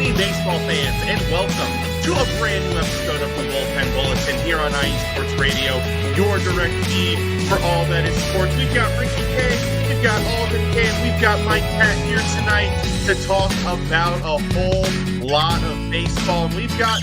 evening, baseball fans, and welcome to a brand new episode of the Bullpen Bulletin here on IE Sports Radio, your direct feed for all that is sports. We've got Ricky K, we've got Alden K, and we've got Patt here tonight to talk about a whole lot of baseball. And we've got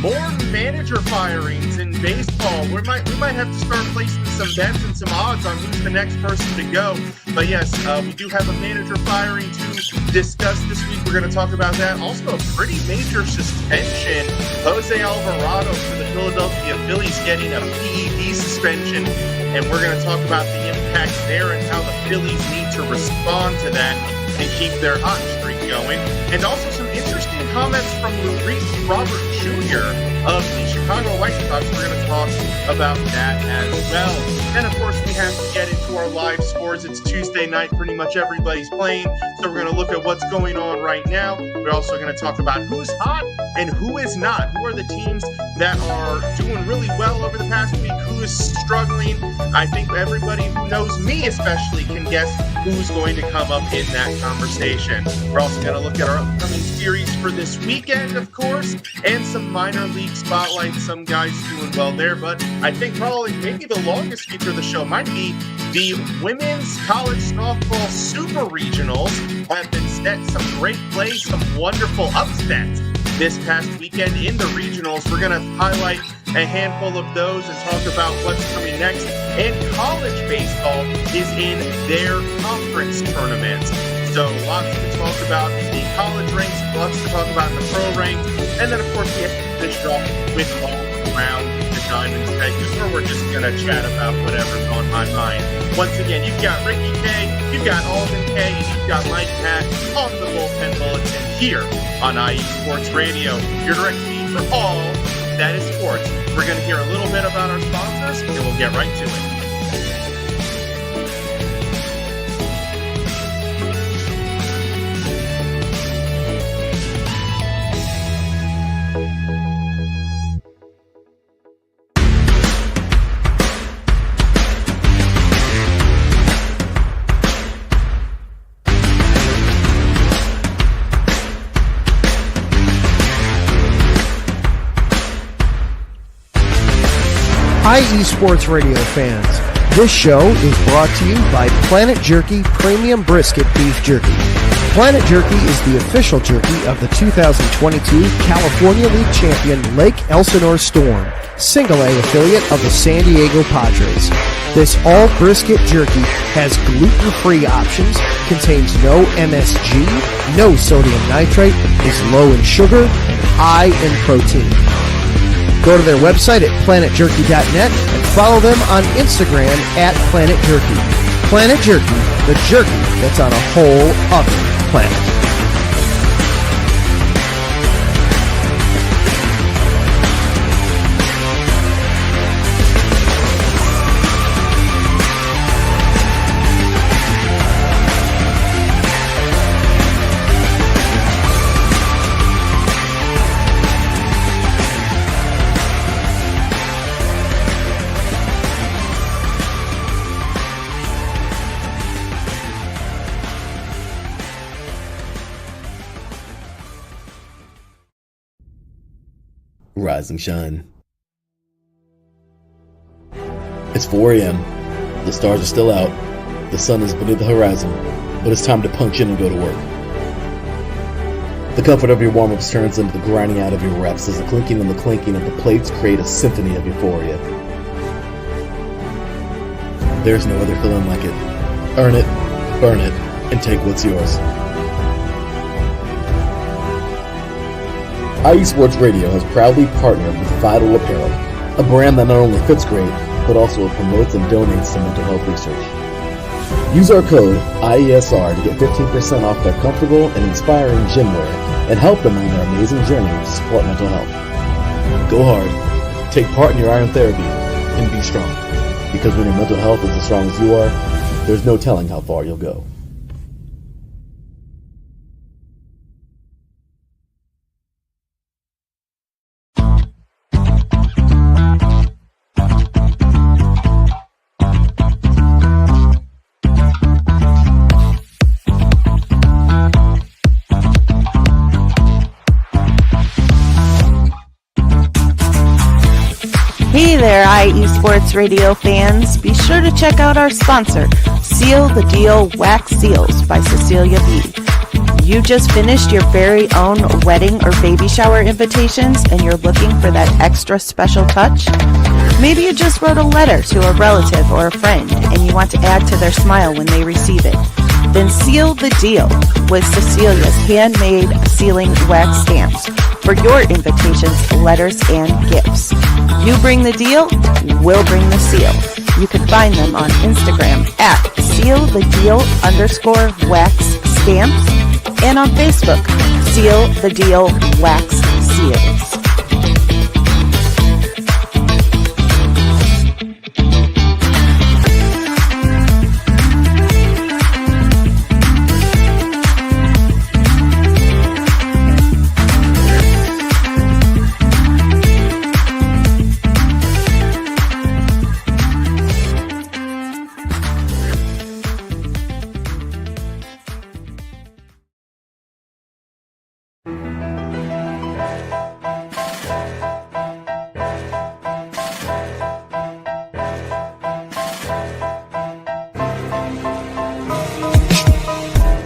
more manager firings in baseball. We might have to start placing some bets and some odds on who's the next person to go. But yes, we do have a manager firing to discuss this week. We're going to talk about that. Also, a pretty major suspension. Jose Alvarado for the Philadelphia Phillies getting a PED suspension. And we're going to talk about the impacts there and how the Phillies need to respond to that and keep their hot streak going. And also some interesting comments from Luis Robert Jr. of the Chicago White Sox. We're going to talk about that as well. And of course, we have to get into our live scores. It's Tuesday night. Pretty much everybody's playing. So we're going to look at what's going on right now. We're also going to talk about who's hot and who is not. Who are the teams that are doing really well over the past week? Who is struggling? I think everybody who knows me especially can guess who's going to come up in that conversation. We're also going to look at our upcoming series for this weekend, of course, and some minor league spotlights. Some guys doing well there, but I think probably maybe the longest feature of the show might be the women's college softball super regionals have been set. Some great play, some wonderful upsets this past weekend in the regionals. We're going to highlight a handful of those and talk about what's coming next. And college baseball is in their conference tournaments. So lots to talk about in the college ranks, lots to talk about in the pro ranks. And then, of course, we have to finish off with all around the Diamond segment where we're just going to chat about whatever's on my mind. Once again, you've got Ricky K, you've got Alden K, and you've got Patt on the Bullpen Bulletin here on IE Sports Radio, your direct feed for all that is sports. We're going to hear a little bit about our sponsors, and we'll get right to it. IE Sports Radio fans, this show is brought to you by Planet Jerky Premium Brisket Beef Jerky. Planet Jerky is the official jerky of the 2022 California League champion Lake Elsinore Storm, Single A affiliate of the San Diego Padres. This all brisket jerky has gluten-free options, contains no MSG, no sodium nitrate, is low in sugar, and high in protein. Go to their website at planetjerky.net and follow them on Instagram at Planet Jerky. Planet Jerky, the jerky that's on a whole other planet. Rise and shine. It's 4 a.m. The stars are still out. The sun is beneath the horizon, but it's time to punch in and go to work. The comfort of your warm-ups turns into the grinding out of your reps as the clinking and the clanking of the plates create a symphony of euphoria. There's no other feeling like it. Earn it, burn it, and take what's yours. IE Sports Radio has proudly partnered with Vital Apparel, a brand that not only fits great, but also promotes and donates to mental health research. Use our code IESR to get 15% off their comfortable and inspiring gym wear and help them on their amazing journey to support mental health. Go hard, take part in your iron therapy, and be strong. Because when your mental health is as strong as you are, there's no telling how far you'll go. there, IE Sports Radio fans. Be sure to check out our sponsor, Seal the Deal Wax Seals by Cecilia B. You just finished your very own wedding or baby shower invitations and you're looking for that extra special touch? Maybe you just wrote a letter to a relative or a friend and you want to add to their smile when they receive it. Then seal the deal with Cecilia's handmade sealing wax stamps for your invitations, letters, and gifts. You bring the deal, we'll bring the seal. You can find them on Instagram at sealthedeal_wax stamps and on Facebook, Seal the Deal Wax Seals.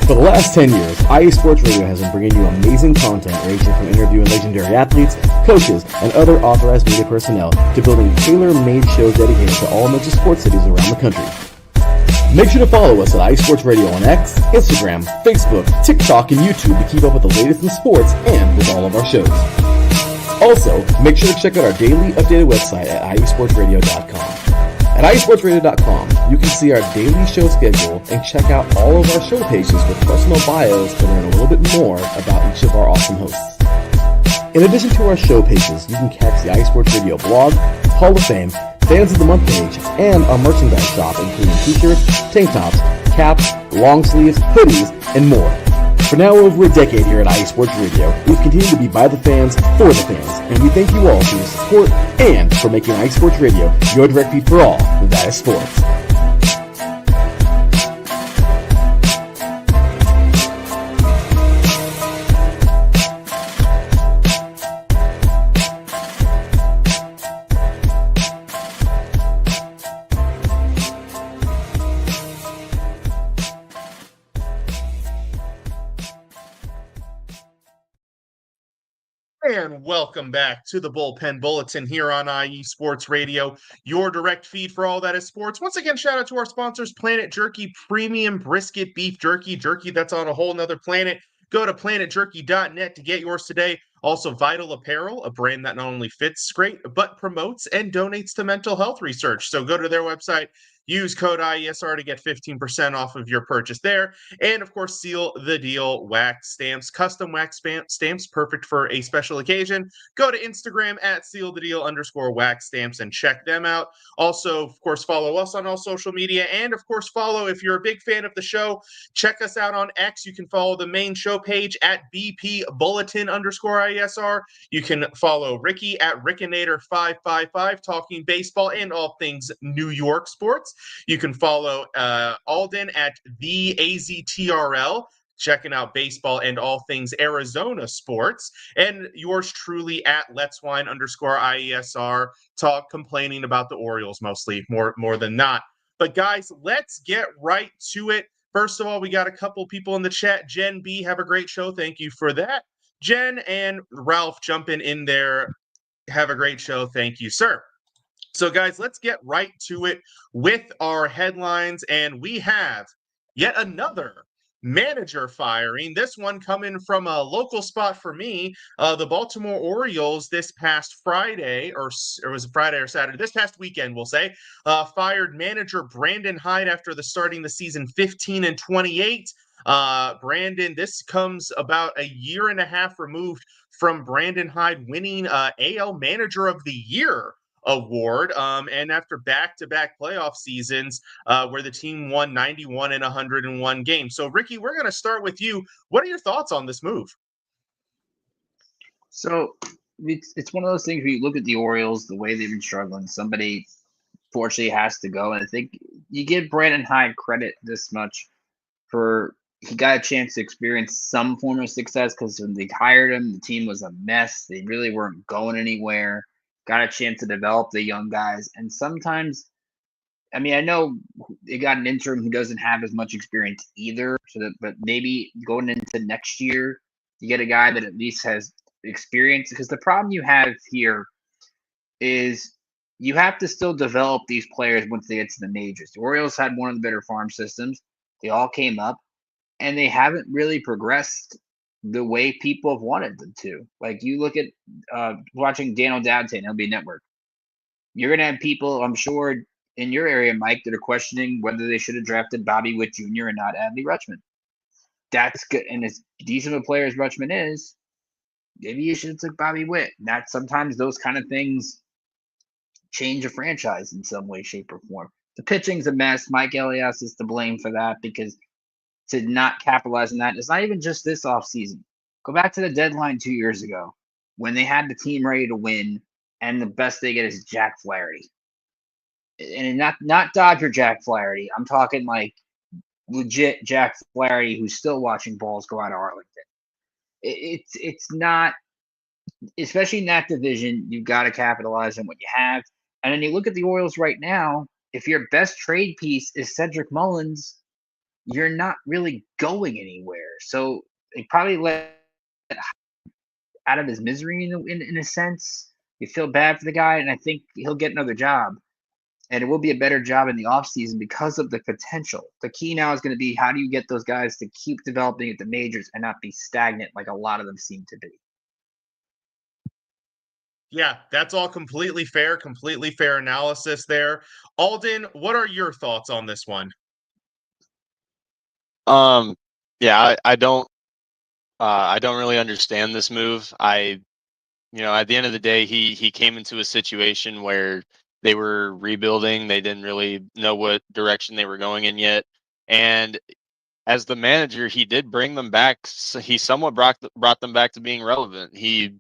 For the last 10 years, IE Sports Radio has been bringing you amazing content ranging from interviewing legendary athletes, coaches, and other authorized media personnel to building tailor-made shows dedicated to all major sports cities around the country. Make sure to follow us at IE Sports Radio on X, Instagram, Facebook, TikTok, and YouTube to keep up with the latest in sports and with all of our shows. Also, make sure to check out our daily updated website at iesportsradio.com. At iesportsradio.com, you can see our daily show schedule and check out all of our show pages with personal bios to learn a little bit more about each of our awesome hosts. In addition to our show pages, you can catch the iSports Radio blog, Hall of Fame, Fans of the Month page, and our merchandise shop including t-shirts, tank tops, caps, long sleeves, hoodies, and more. For now over a decade here at IE Sports Radio, we've continued to be by the fans, for the fans, and we thank you all for your support and for making IE Sports Radio your direct feed for all that is sports. And welcome back to the Bullpen Bulletin here on IE Sports Radio, your direct feed for all that is sports. Once again, shout out to our sponsors, Planet Jerky Premium Brisket Beef Jerky that's on a whole nother planet. Go to planetjerky.net to get yours today. Also, Vital Apparel, a brand that not only fits great, but promotes and donates to mental health research. So go to their website, use code IESR to get 15% off of your purchase there. And of course, Seal the Deal wax stamps, custom wax stamps, perfect for a special occasion. Go to Instagram at sealthedeal_wax stamps and check them out. Also, of course, follow us on all social media. And of course, follow, if you're a big fan of the show, check us out on X. You can follow the main show page at BP Bulletin_IESR. You can follow Ricky at Rickinator555, talking baseball and all things New York sports. You can follow Alden at the AZTRL, checking out baseball and all things Arizona sports. And yours truly at Let's Wine_IESR, complaining about the Orioles mostly, more than not. But guys, let's get right to it. First of all, we got a couple people in the chat. Jen B, have a great show. Thank you for that. Jen and Ralph jumping in there. Have a great show. Thank you, sir. So, guys, let's get right to it with our headlines. And we have yet another manager firing. This one coming from a local spot for me. The Baltimore Orioles this past Friday, or was it Friday or Saturday? This past weekend, we'll say, fired manager Brandon Hyde after starting the season 15-28. Brandon, this comes about a year and a half removed from Brandon Hyde winning AL Manager of the Year award, and after back-to-back playoff seasons where the team won 91 and 101 games. So, Ricky, we're going to start with you. What are your thoughts on this move? So, it's one of those things where you look at the Orioles, the way they've been struggling, somebody fortunately has to go. And I think you give Brandon Hyde credit this much for he got a chance to experience some form of success because when they hired him, the team was a mess. They really weren't going anywhere. got a chance to develop the young guys. And sometimes, I mean, I know they got an interim who doesn't have as much experience either. But maybe going into next year, you get a guy that at least has experience. Because the problem you have here is you have to still develop these players once they get to the majors. The Orioles had one of the better farm systems. They all came up, and they haven't really progressed the way people have wanted them to. Like you look at watching Daniel Dowdton, LB Network. You're gonna have people, I'm sure, in your area, Mike, that are questioning whether they should have drafted Bobby Witt Jr. and not Adley Rutschman. That's good, and as decent of a player as Rutschman is, maybe you should have took Bobby Witt. That sometimes those kind of things change a franchise in some way, shape, or form. The pitching's a mess. Mike Elias is to blame for that because to not capitalize on that. It's not even just this offseason. Go back to the deadline 2 years ago when they had the team ready to win, and the best they get is Jack Flaherty. And not Dodger Jack Flaherty. I'm talking like legit Jack Flaherty who's still watching balls go out of Arlington. It's not, especially in that division, you've got to capitalize on what you have. And then you look at the Orioles right now, if your best trade piece is Cedric Mullins, you're not really going anywhere. So they probably let out of his misery in a sense. You feel bad for the guy, and I think he'll get another job. And it will be a better job in the offseason because of the potential. The key now is going to be how do you get those guys to keep developing at the majors and not be stagnant like a lot of them seem to be. Yeah, that's all completely fair analysis there. Alden, what are your thoughts on this one? Yeah, I don't really understand this move. At the end of the day, he came into a situation where they were rebuilding. They didn't really know what direction they were going in yet. And as the manager, he did bring them back. So he somewhat brought them back to being relevant. He,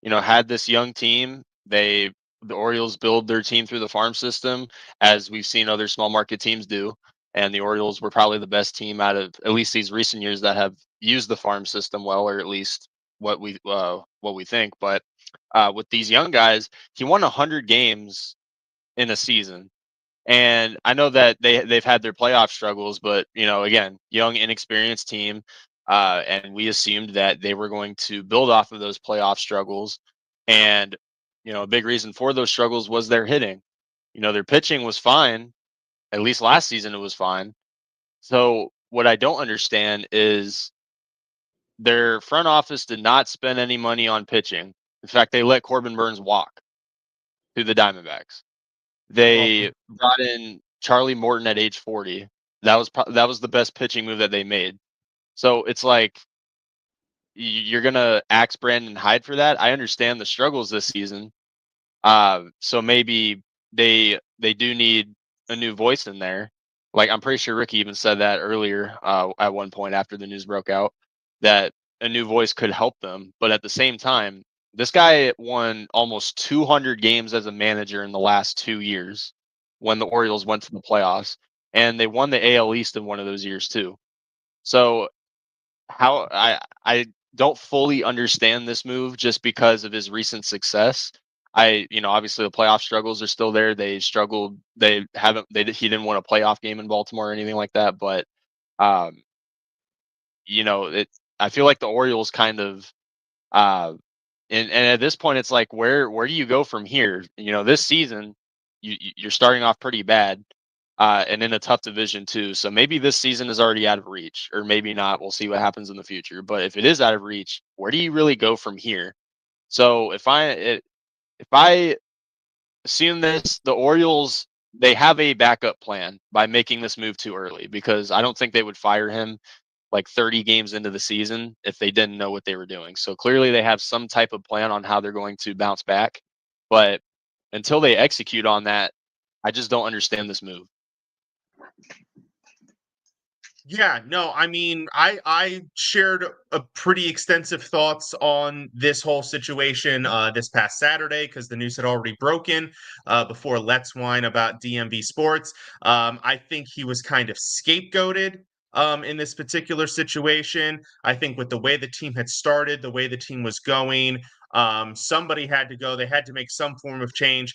had this young team. The Orioles build their team through the farm system, as we've seen other small market teams do. And the Orioles were probably the best team out of at least these recent years that have used the farm system well, or at least what we think. But with these young guys, he won 100 games in a season. And I know that they've had their playoff struggles, but again, young, inexperienced team, and we assumed that they were going to build off of those playoff struggles. And a big reason for those struggles was their hitting. Their pitching was fine. At least last season, it was fine. So what I don't understand is their front office did not spend any money on pitching. In fact, they let Corbin Burns walk to the Diamondbacks. They brought in Charlie Morton at age 40. That was the best pitching move that they made. So it's like you're gonna axe Brandon Hyde for that. I understand the struggles this season. So maybe they do need a new voice in there. Like I'm pretty sure Ricky even said that earlier at one point after the news broke out that a new voice could help them. But at the same time, this guy won almost 200 games as a manager in the last 2 years when the Orioles went to the playoffs, and they won the AL East in one of those years too. So how I don't fully understand this move just because of his recent success. Obviously the playoff struggles are still there. They struggled. He didn't win a playoff game in Baltimore or anything like that. But, I feel like the Orioles kind of, and at this point it's like, where do you go from here? This season you're starting off pretty bad, and in a tough division too. So maybe this season is already out of reach, or maybe not. We'll see what happens in the future. But if it is out of reach, where do you really go from here? So if I assume this, the Orioles, they have a backup plan by making this move too early, because I don't think they would fire him like 30 games into the season if they didn't know what they were doing. So clearly they have some type of plan on how they're going to bounce back. But until they execute on that, I just don't understand this move. Yeah, no, I mean, I shared a pretty extensive thoughts on this whole situation this past Saturday because the news had already broken before Let's Whine about DMV Sports. I think he was kind of scapegoated in this particular situation. I think with the way the team had started, the way the team was going, Somebody had to go. They had to make some form of change.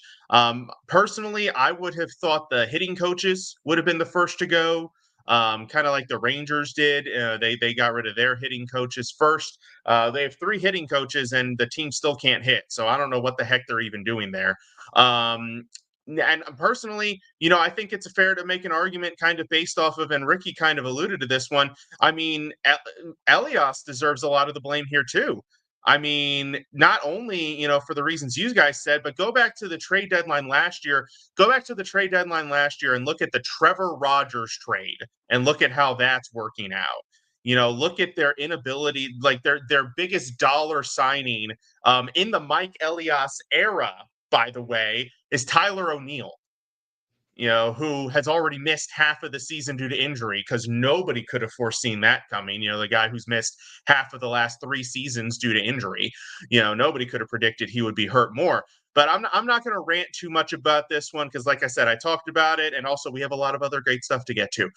Personally, I would have thought the hitting coaches would have been the first to go. Kind of like the Rangers did. They got rid of their hitting coaches first. They have 3 hitting coaches, and the team still can't hit. So I don't know what the heck they're even doing there. And personally, I think it's fair to make an argument kind of based off of, and Ricky kind of alluded to this one. I mean, Elias deserves a lot of the blame here too. I mean, not only, for the reasons you guys said, but go back to the trade deadline last year. Go back to the trade deadline last year and look at the Trevor Rogers trade and look at how that's working out. Look at their inability, like their biggest dollar signing in the Mike Elias era, by the way, is Tyler O'Neill, who has already missed half of the season due to injury because nobody could have foreseen that coming. The guy who's missed half of the last 3 seasons due to injury, nobody could have predicted he would be hurt more. But I'm not going to rant too much about this one because, like I said, I talked about it, and also we have a lot of other great stuff to get to.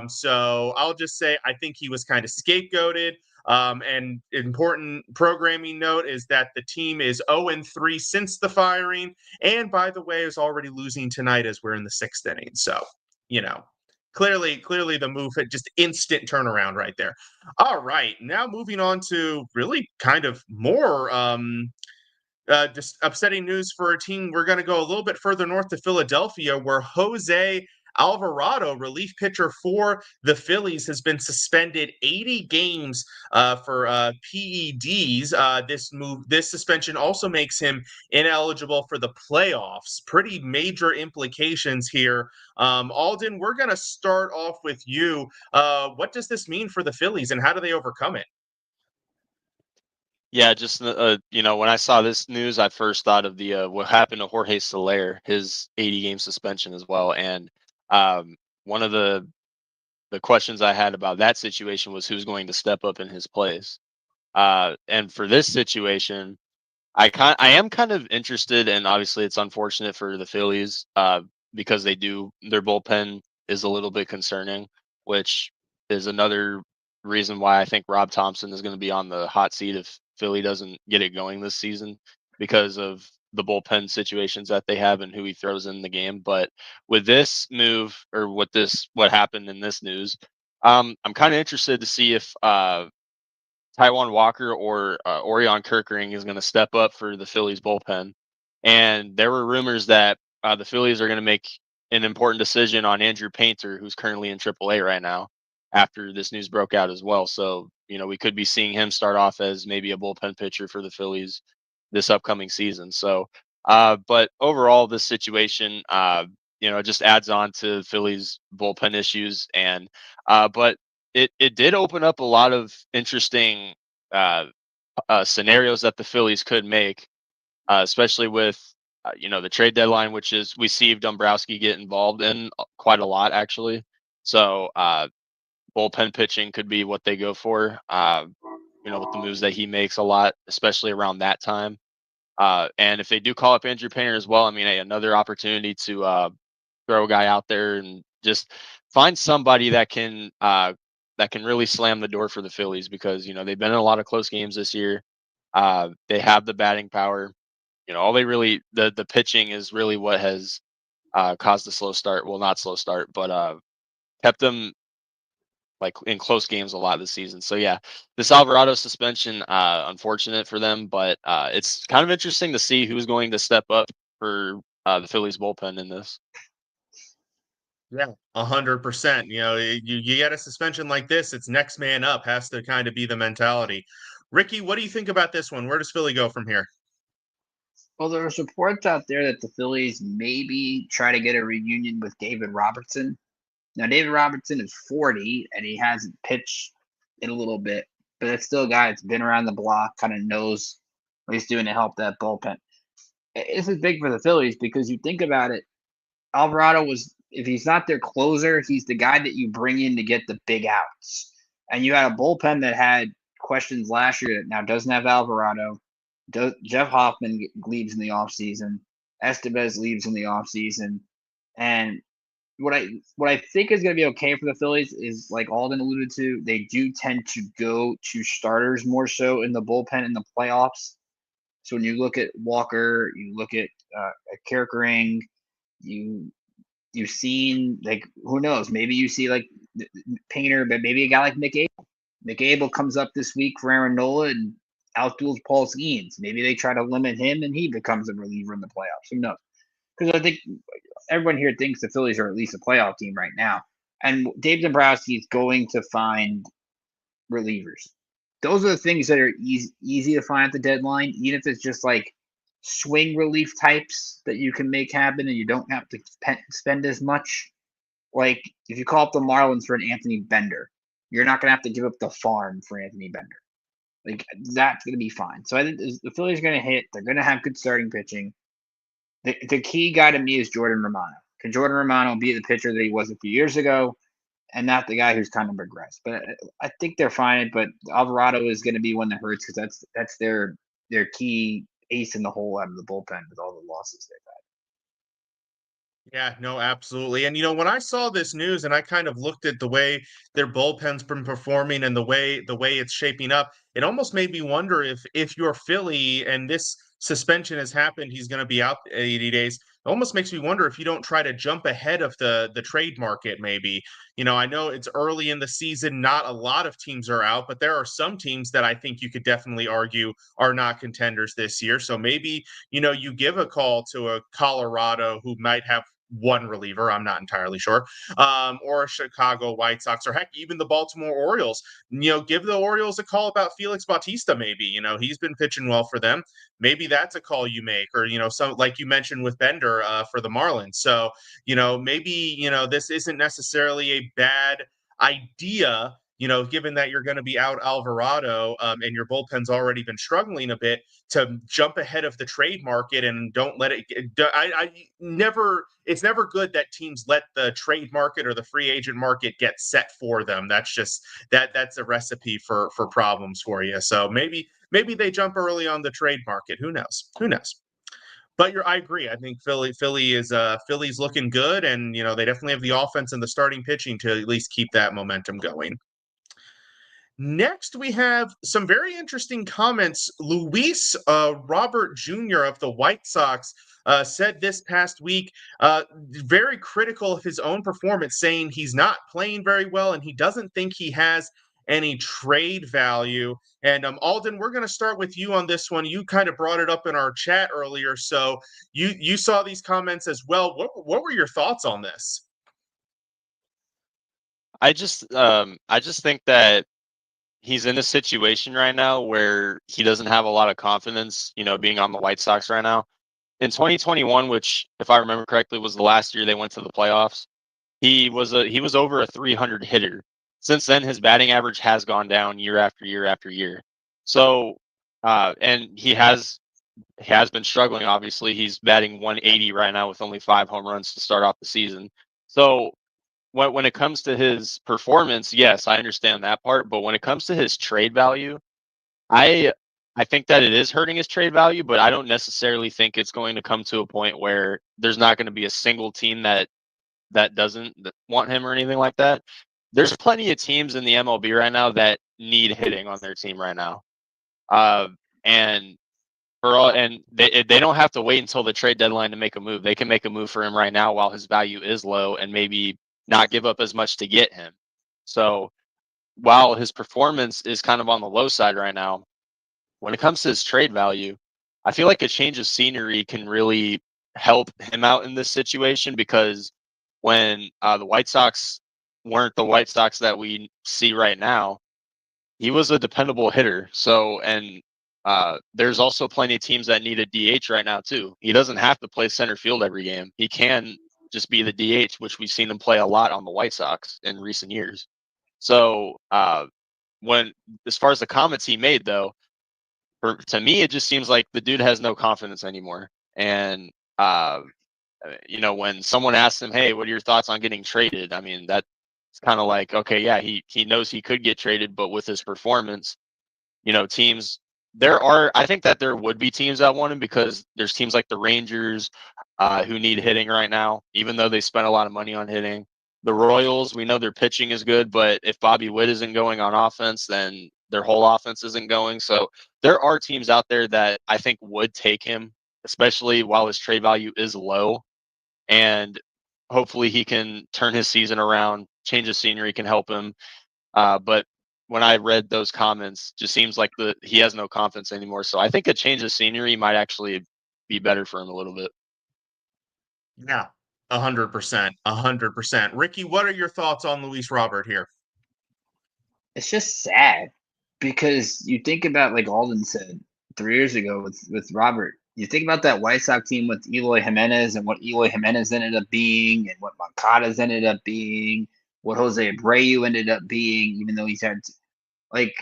So I'll just say I think he was kind of scapegoated. And important programming note is that the team is 0-3 since the firing, and by the way, is already losing tonight as we're in the 6th inning. So, clearly the move had just instant turnaround right there. All right, now moving on to really kind of more just upsetting news for a team. We're going to go a little bit further north to Philadelphia, where Jose Alvarado, relief pitcher for the Phillies, has been suspended 80 games for PEDs. This suspension also makes him ineligible for the playoffs. Pretty major implications here. Alden, we're going to start off with you. What does this mean for the Phillies, and how do they overcome it? Yeah, just when I saw this news, I first thought of the what happened to Jorge Soler, his 80-game suspension as well. And one of the questions I had about that situation was who's going to step up in his place. And for this situation, I am kind of interested, and obviously it's unfortunate for the Phillies because their bullpen is a little bit concerning, which is another reason why I think Rob Thompson is going to be on the hot seat if Philly doesn't get it going this season because of the bullpen situations that they have and who he throws in the game. But with this move, or what happened in this news, I'm kind of interested to see if Taiwan Walker or Orion Kirkering is going to step up for the Phillies bullpen. And there were rumors that the Phillies are going to make an important decision on Andrew Painter, who's currently in AAA right now, after this news broke out as well. So, we could be seeing him start off as maybe a bullpen pitcher for the Phillies this upcoming season. So, but overall, this situation, it just adds on to Phillies bullpen issues. And, but it did open up a lot of interesting scenarios that the Phillies could make, especially with the trade deadline, which is we see Dombrowski get involved in quite a lot actually. So bullpen pitching could be what they go for. With the moves that he makes a lot, especially around that time. And if they do call up Andrew Painter as well, I mean, hey, another opportunity to throw a guy out there and just find somebody that can really slam the door for the Phillies because they've been in a lot of close games this year. They have the batting power. All they really the pitching is really what has caused the slow start. Well, not slow start, but kept them like in close games a lot this season. So yeah, this Alvarado suspension, unfortunate for them, but it's kind of interesting to see who's going to step up for the Phillies bullpen in this. Yeah, 100%. You get a suspension like this, it's next man up has to kind of be the mentality. Ricky, what do you think about this one? Where does Philly go from here? Well, there's reports out there that the Phillies maybe try to get a reunion with David Robertson. Now, David Robertson is 40, and he hasn't pitched in a little bit, but it's still a guy that's been around the block, kind of knows what he's doing to help that bullpen. This is big for the Phillies because you think about it, Alvarado if he's not their closer, he's the guy that you bring in to get the big outs. And you had a bullpen that had questions last year that now doesn't have Alvarado. Jeff Hoffman leaves in the offseason. Estevez leaves in the offseason. And what I think is going to be okay for the Phillies is, like Alden alluded to, they do tend to go to starters more so in the bullpen in the playoffs. So when you look at Walker, you look at Kerkering, you've seen, like, who knows? Maybe you see like Painter, but maybe a guy like Mick Abel. Mick Abel comes up this week for Aaron Nola and outduels Paul Skeens. Maybe they try to limit him and he becomes a reliever in the playoffs. Who knows? Because I think everyone here thinks the Phillies are at least a playoff team right now. And Dave Dombrowski is going to find relievers. Those are the things that are easy to find at the deadline, even if it's just like swing relief types that you can make happen and you don't have to spend as much. Like if you call up the Marlins for an Anthony Bender, you're not going to have to give up the farm for Anthony Bender. Like that's going to be fine. So I think the Phillies are going to hit. They're going to have good starting pitching. The key guy to me is Jordan Romano. Can Jordan Romano be the pitcher that he was a few years ago, and not the guy who's kind of regressed? But I think they're fine. But Alvarado is going to be one that hurts because that's their key ace in the hole out of the bullpen with all the losses they've had. Yeah, no, absolutely. And when I saw this news and I kind of looked at the way their bullpen's been performing and the way it's shaping up, it almost made me wonder if you're Philly and this suspension has happened, he's going to be out 80 days. It almost makes me wonder if you don't try to jump ahead of the trade market maybe. I know it's early in the season, not a lot of teams are out, but there are some teams that I think you could definitely argue are not contenders this year. So maybe you give a call to a Colorado who might have one reliever, I'm not entirely sure, or a Chicago White Sox, or heck, even the Baltimore Orioles. Give the Orioles a call about Felix Bautista. Maybe he's been pitching well for them. Maybe that's a call you make, or some like you mentioned with Bender for the Marlins. So maybe this isn't necessarily a bad idea. Given that you're going to be out Alvarado and your bullpen's already been struggling a bit, to jump ahead of the trade market and don't let it. It's never good that teams let the trade market or the free agent market get set for them. That's just that's a recipe for problems for you. So maybe they jump early on the trade market. Who knows? But I agree. I think Philly's looking good, and they definitely have the offense and the starting pitching to at least keep that momentum going. Next, we have some very interesting comments. Luis Robert Jr. of the White Sox said this past week, very critical of his own performance, saying he's not playing very well and he doesn't think he has any trade value. And Alden, we're going to start with you on this one. You kind of brought it up in our chat earlier, so you saw these comments as well. What were your thoughts on this? I just think that he's in a situation right now where he doesn't have a lot of confidence, being on the White Sox right now. In 2021, which, if I remember correctly, was the last year they went to the playoffs, he was over a 300 hitter. Since then, his batting average has gone down year after year after year. So, and he has been struggling. Obviously, he's batting 180 right now with only 5 home runs to start off the season. So, when it comes to his performance, yes, I understand that part. But when it comes to his trade value, I think that it is hurting his trade value, but I don't necessarily think it's going to come to a point where there's not going to be a single team that doesn't want him or anything like that. There's plenty of teams in the MLB right now that need hitting on their team right now, and they don't have to wait until the trade deadline to make a move. They can make a move for him right now while his value is low, and maybe not give up as much to get him. So while his performance is kind of on the low side right now, when it comes to his trade value, I feel like a change of scenery can really help him out in this situation, because when the White Sox weren't the White Sox that we see right now, he was a dependable hitter. So, and there's also plenty of teams that need a DH right now too. He doesn't have to play center field every game. He can just be the DH, which we've seen him play a lot on the White Sox in recent years. So, as far as the comments he made, though, to me, it just seems like the dude has no confidence anymore. And, when someone asks him, hey, what are your thoughts on getting traded? I mean, that's kind of like, okay, yeah, he knows he could get traded, but with his performance, teams, I think that there would be teams that want him, because there's teams like the Rangers who need hitting right now, even though they spent a lot of money on hitting. The Royals, we know their pitching is good, but if Bobby Witt isn't going on offense, then their whole offense isn't going. So there are teams out there that I think would take him, especially while his trade value is low. And hopefully he can turn his season around, change of scenery can help him. But when I read those comments, just seems like he has no confidence anymore. So I think a change of scenery might actually be better for him a little bit. Yeah, 100%. 100%. Ricky, what are your thoughts on Luis Robert here? It's just sad because you think about, like Alden said 3 years ago with Robert, you think about that White Sox team with Eloy Jimenez and what Eloy Jimenez ended up being and what Moncada's ended up being, what Jose Abreu ended up being, even though he's had, like,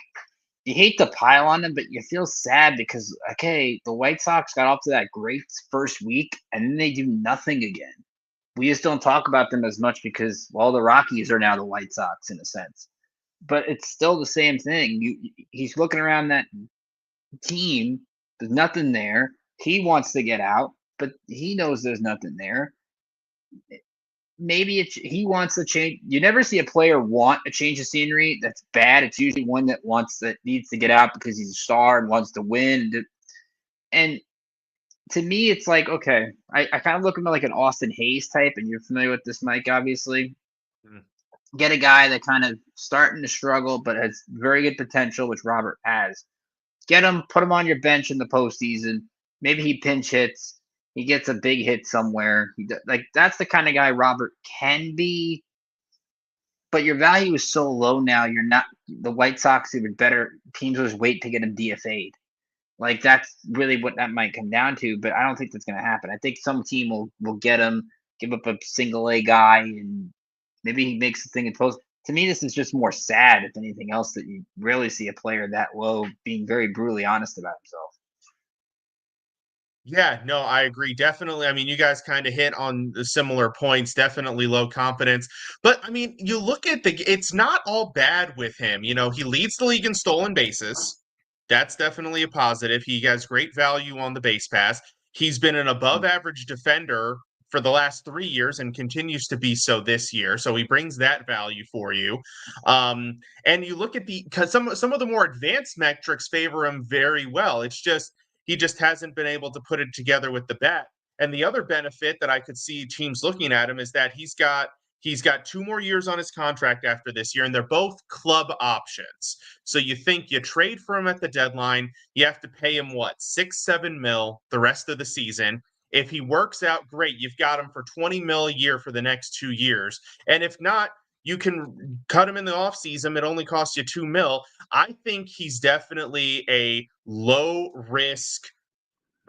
you hate to pile on him, but you feel sad because, okay, the White Sox got off to that great first week and then they do nothing again. We just don't talk about them as much because, well, the Rockies are now the White Sox in a sense. But it's still the same thing. He's looking around that team. There's nothing there. He wants to get out, but he knows there's nothing there. Maybe he wants to change. You never see a player want a change of scenery that's bad. It's usually one that needs to get out because he's a star and wants to win. And to me, it's like, okay, I kind of look at him like an Austin Hayes type, and you're familiar with this, Mike, obviously. Get a guy that kind of starting to struggle but has very good potential, which Robert has. Get him, put him on your bench in the postseason. Maybe he pinch hits. He gets a big hit somewhere. That's the kind of guy Robert can be. But your value is so low now. You're not the White Sox. Even better teams will just wait to get him DFA'd. Like, that's really what that might come down to. But I don't think that's going to happen. I think some team will get him, give up a single A guy, and maybe he makes the thing in post. To me, this is just more sad, if anything else, that you rarely see a player that low being very brutally honest about himself. Yeah, no, I agree. Definitely. I mean, you guys kind of hit on the similar points. Definitely low confidence. But I mean, you look at it's not all bad with him. He leads the league in stolen bases. That's definitely a positive. He has great value on the base pass. He's been an above average defender for the last 3 years and continues to be so this year. So he brings that value for you. And you look at because some of the more advanced metrics favor him very well. It's just, he just hasn't been able to put it together with the bat. And the other benefit that I could see teams looking at him is that he's got 2 more years on his contract after this year, and they're both club options. So you think you trade for him at the deadline, you have to pay him, what, $6-7 mil the rest of the season. If he works out, great. You've got him for $20 mil a year for the next 2 years. And if not, you can cut him in the offseason. It only costs you $2 mil. I think he's definitely a low risk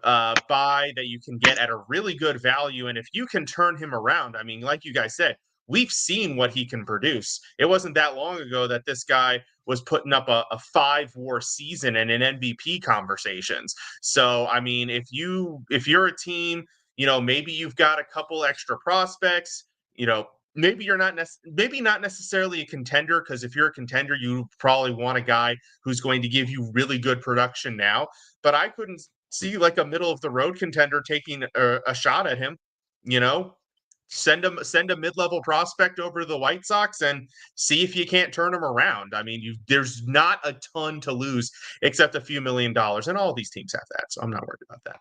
buy that you can get at a really good value. And if you can turn him around, I mean, like you guys said, we've seen what he can produce. It wasn't that long ago that this guy was putting up a 5-WAR season and in MVP conversations. So, I mean, if you're a team, maybe you've got a couple extra prospects, maybe you're not necessarily a contender, because if you're a contender, you probably want a guy who's going to give you really good production now. But I couldn't see like a middle of the road contender taking a shot at him. Send a mid-level prospect over to the White Sox and see if you can't turn him around. I mean, there's not a ton to lose except a few $1 million, and all these teams have that, so I'm not worried about that.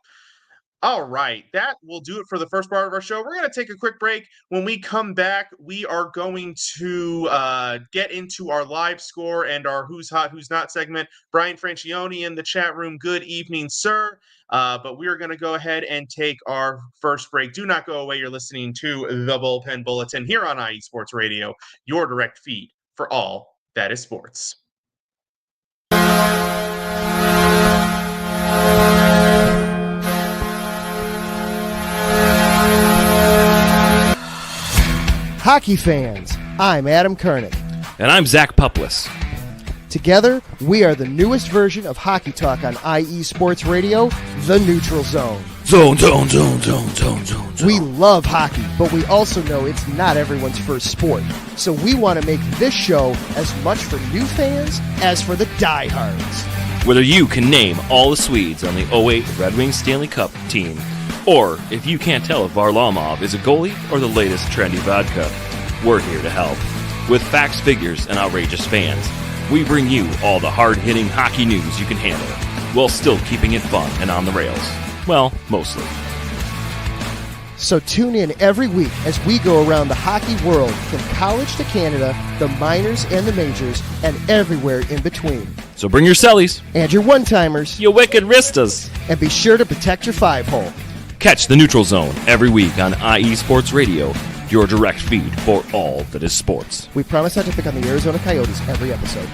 All right, that will do it for the first part of our show. We're going to take a quick break. When we come back, we are going to get into our live score and our Who's Hot, Who's Not segment. Brian Francione in the chat room, good evening, sir. But we are going to go ahead and take our first break. Do not go away. You're listening to the Bullpen Bulletin here on IE Sports Radio, your direct feed for all that is sports. Hockey fans, I'm Adam Kernick. And I'm Zach Puplis. Together, we are the newest version of Hockey Talk on IE Sports Radio, The Neutral Zone. Zone. We love hockey, but we also know it's not everyone's first sport. So we want to make this show as much for new fans as for the diehards. Whether you can name all the Swedes on the 08 Red Wings Stanley Cup team, or if you can't tell if Varlamov is a goalie or the latest trendy vodka, we're here to help. With facts, figures, and outrageous fans, we bring you all the hard-hitting hockey news you can handle, while still keeping it fun and on the rails. Well, mostly. So tune in every week as we go around the hockey world, from college to Canada, the minors and the majors, and everywhere in between. So bring your cellies, And your one-timers, your wicked wristas. and be sure to protect your five-hole. Catch the Neutral Zone every week on IE Sports Radio, your direct feed for all that is sports. We promise not to pick on the Arizona Coyotes every episode.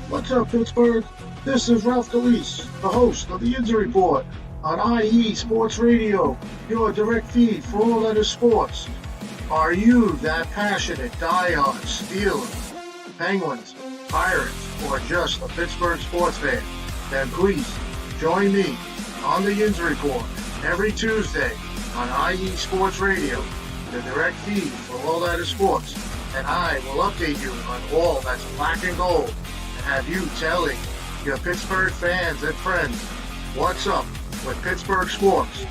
What's up, Pittsburgh? This is Ralph Calise, the host of the Injury Report on IE Sports Radio, your direct feed for all that is sports. Are you that passionate, diehard Steelers, Penguins, Pirates, or just a Pittsburgh sports fan? Then please join me on the Injury Report every Tuesday on IE Sports Radio, the direct feed for all that is sports. And I will update you on all that's black and gold, and have you telling your Pittsburgh fans and friends what's up with Pittsburgh sports.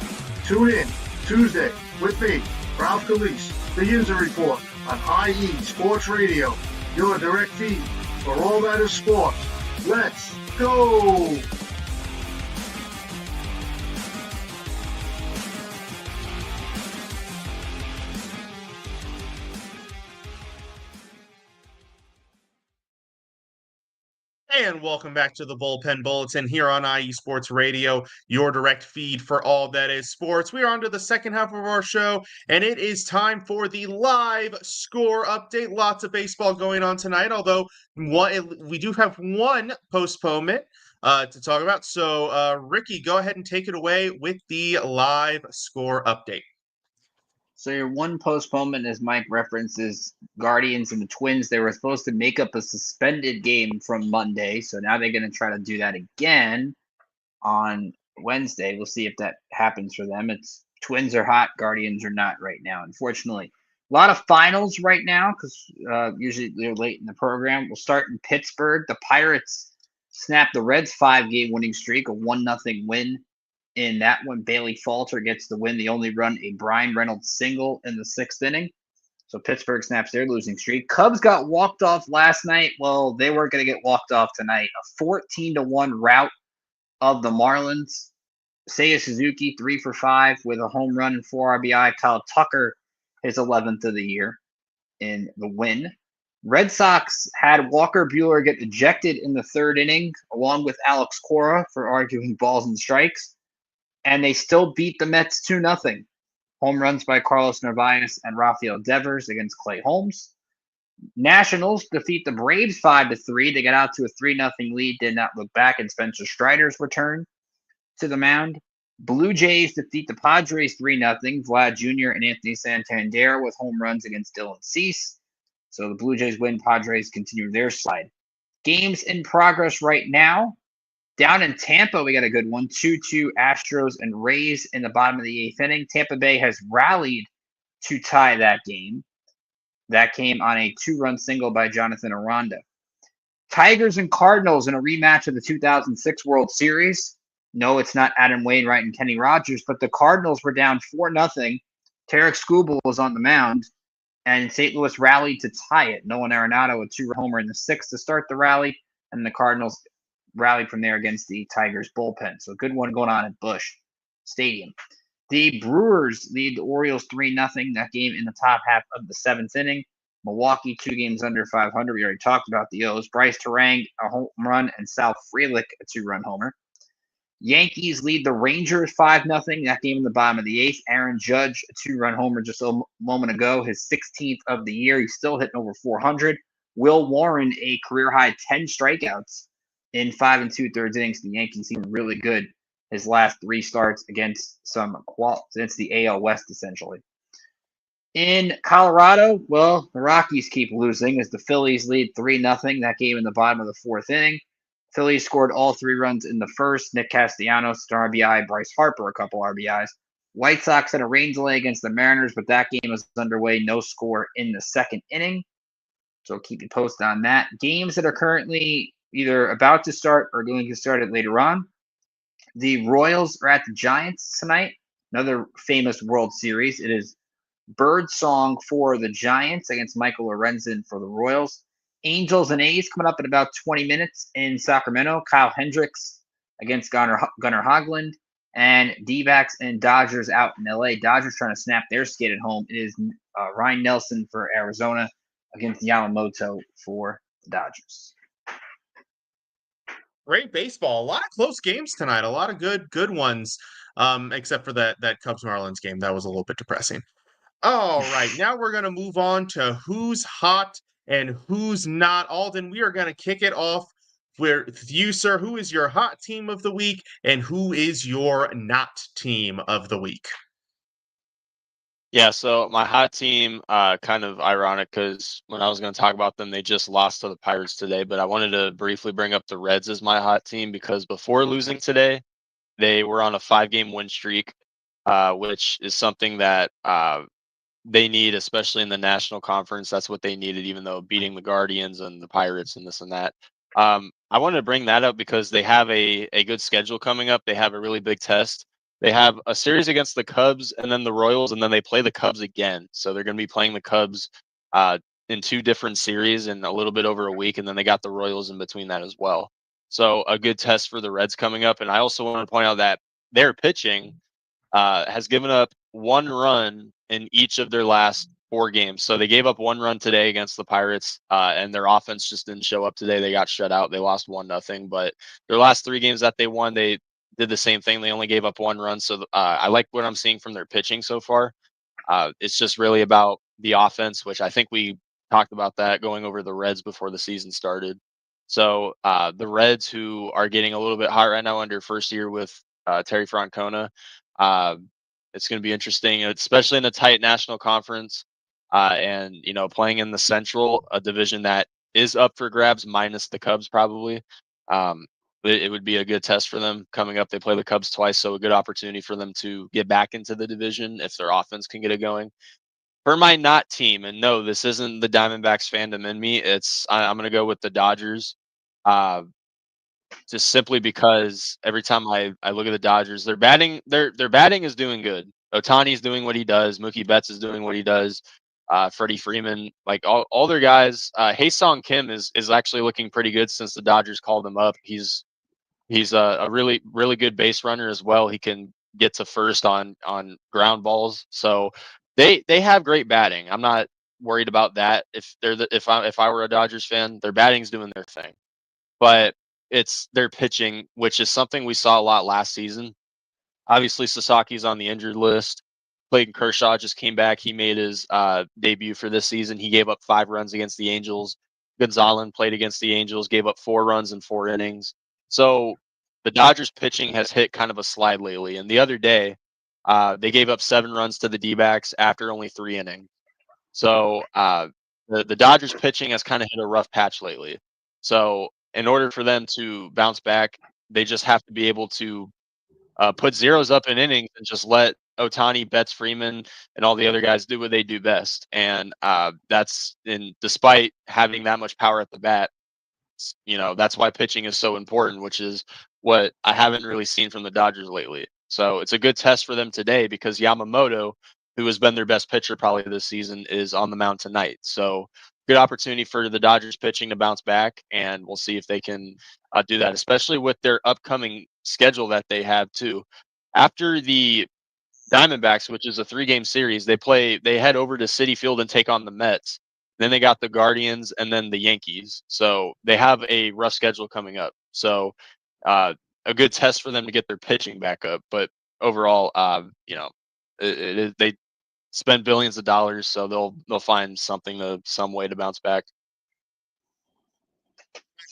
Tune in Tuesday with me, Ralph Calise, the Injury Report on IE Sports Radio, your direct feed for all that is sports. Let's go! And welcome back to the Bullpen Bulletin here on IE Sports Radio, your direct feed for all that is sports. We are on to the second half of our show, and it is time for the live score update. Lots of baseball going on tonight, although we do have one postponement to talk about. So, Ricky, go ahead and take it away with the live score update. So your one postponement, as Mike references, Guardians and the Twins, they were supposed to make up a suspended game from Monday. So now they're going to try to do that again on Wednesday. We'll see if that happens for them. It's Twins are hot, Guardians are not right now, unfortunately. A lot of finals right now because usually they're late in the program. We'll start in Pittsburgh. The Pirates snapped the Reds' 5-game winning streak, a 1-0 win. In that one, Bailey Falter gets the win. They only run a Brian Reynolds single in the 6th inning. So Pittsburgh snaps their losing streak. Cubs got walked off last night. Well, they weren't going to get walked off tonight. A 14-1 rout of the Marlins. Seiya Suzuki, 3 for 5 with a home run and 4 RBI. Kyle Tucker, his 11th of the year in the win. Red Sox had Walker Buehler get ejected in the 3rd inning, along with Alex Cora for arguing balls and strikes. And they still beat the Mets 2-0. Home runs by Carlos Narvaez and Rafael Devers against Clay Holmes. Nationals defeat the Braves 5-3. They got out to a 3-0 lead, did not look back, and Spencer Strider's return to the mound. Blue Jays defeat the Padres 3-0. Vlad Jr. and Anthony Santander with home runs against Dylan Cease. So the Blue Jays win. Padres continue their slide. Games in progress right now. Down in Tampa, we got a good one. 2-2 Astros and Rays in the bottom of the 8th inning. Tampa Bay has rallied to tie that game. That came on a 2-run single by Jonathan Aranda. Tigers and Cardinals in a rematch of the 2006 World Series. No, it's not Adam Wainwright and Kenny Rogers, but the Cardinals were down 4-0. Tarek Skubal was on the mound, and St. Louis rallied to tie it. Nolan Arenado, a 2-run homer in the 6th to start the rally, and the Cardinals rallied from there against the Tigers bullpen. So a good one going on at Busch Stadium. The Brewers lead the Orioles 3-0. That game in the top half of the 7th inning. Milwaukee 2 games under 500. We already talked about the O's. Bryce Terang, a home run, and Sal Frelick, a 2-run homer. Yankees lead the Rangers 5-0. That game in the bottom of the 8th. Aaron Judge, a 2-run homer just a moment ago, his 16th of the year. He's still hitting over 400. Will Warren, a career-high 10 strikeouts in 5 2/3 innings. The Yankees seem really good his last 3 starts against against the AL West, essentially. In Colorado, well, the Rockies keep losing as the Phillies lead 3-0 that game in the bottom of the fourth inning. Phillies scored all 3 runs in the first. Nick Castellanos, an RBI, Bryce Harper, a couple RBIs. White Sox had a rain delay against the Mariners, but that game was underway. No score in the second inning. So I'll keep you posted on that. Games that are currently either about to start or going to start it later on. The Royals are at the Giants tonight. Another famous World Series. It is Birdsong for the Giants against Michael Lorenzen for the Royals. Angels and A's coming up in about 20 minutes in Sacramento. Kyle Hendricks against Gunnar Hoglund. And D-backs and Dodgers out in LA. Dodgers trying to snap their skid at home. It is Ryan Nelson for Arizona against Yamamoto for the Dodgers. Great baseball. A lot of close games tonight. A lot of good ones. Except for that Cubs Marlins game. That was a little bit depressing. All right, now we're going to move on to who's hot and who's not. Alden, we are going to kick it off with you, sir. Who is your hot team of the week and who is your not team of the week? Yeah, so my hot team, kind of ironic because when I was going to talk about them, they just lost to the Pirates today. But I wanted to briefly bring up the Reds as my hot team because before losing today, they were on a 5-game win streak, which is something that they need, especially in the National Conference. That's what they needed, even though beating the Guardians and the Pirates and this and that. I wanted to bring that up because they have a good schedule coming up. They have a really big test. They have a series against the Cubs and then the Royals, and then they play the Cubs again. So they're going to be playing the Cubs in 2 different series in a little bit over a week, and then they got the Royals in between that as well. So a good test for the Reds coming up. And I also want to point out that their pitching has given up 1 run in each of their last 4 games. So they gave up 1 run today against the Pirates, and their offense just didn't show up today. They got shut out. They lost 1-0. But their last 3 games that they won, they did the same thing. They only gave up 1 run. So I like what I'm seeing from their pitching so far. It's just really about the offense, which I think we talked about that going over the Reds before the season started. So the Reds, who are getting a little bit hot right now under first year with Terry Francona, uh, it's going to be interesting, especially in a tight national conference, and playing in the Central, a division that is up for grabs, minus the Cubs probably. Um, it would be a good test for them coming up. They play the Cubs twice, so a good opportunity for them to get back into the division if their offense can get it going. For my not team, and no, this isn't the Diamondbacks fandom in me. I'm going to go with the Dodgers. Uh, just simply because every time I look at the Dodgers, their batting is doing good. Otani's doing what he does. Mookie Betts is doing what he does. Freddie Freeman, like all their guys. Hae-Sung Kim is actually looking pretty good since the Dodgers called him up. He's a really good base runner as well. He can get to first on ground balls. So they have great batting. I'm not worried about that. If I were a Dodgers fan, their batting's doing their thing. But it's their pitching, which is something we saw a lot last season. Obviously, Sasaki's on the injured list. Clayton Kershaw just came back. He made his debut for this season. He gave up 5 runs against the Angels. Gonzalez played against the Angels, gave up 4 runs in 4 innings. So the Dodgers pitching has hit kind of a slide lately. And the other day, they gave up 7 runs to the D-backs after only 3 innings. So the Dodgers pitching has kind of hit a rough patch lately. So in order for them to bounce back, they just have to be able to put zeros up in innings and just let Otani, Betts, Freeman, and all the other guys do what they do best. And despite having that much power at the bat, that's why pitching is so important, which is what I haven't really seen from the Dodgers lately. So it's a good test for them today because Yamamoto, who has been their best pitcher probably this season, is on the mound tonight. So good opportunity for the Dodgers pitching to bounce back, and we'll see if they can do that, especially with their upcoming schedule that they have too. After the Diamondbacks, which is a 3-game series, they head over to Citi Field and take on the Mets. Then they got the Guardians and then the Yankees. So they have a rough schedule coming up. So a good test for them to get their pitching back up. But overall, they spend billions of dollars, so they'll find some way to bounce back.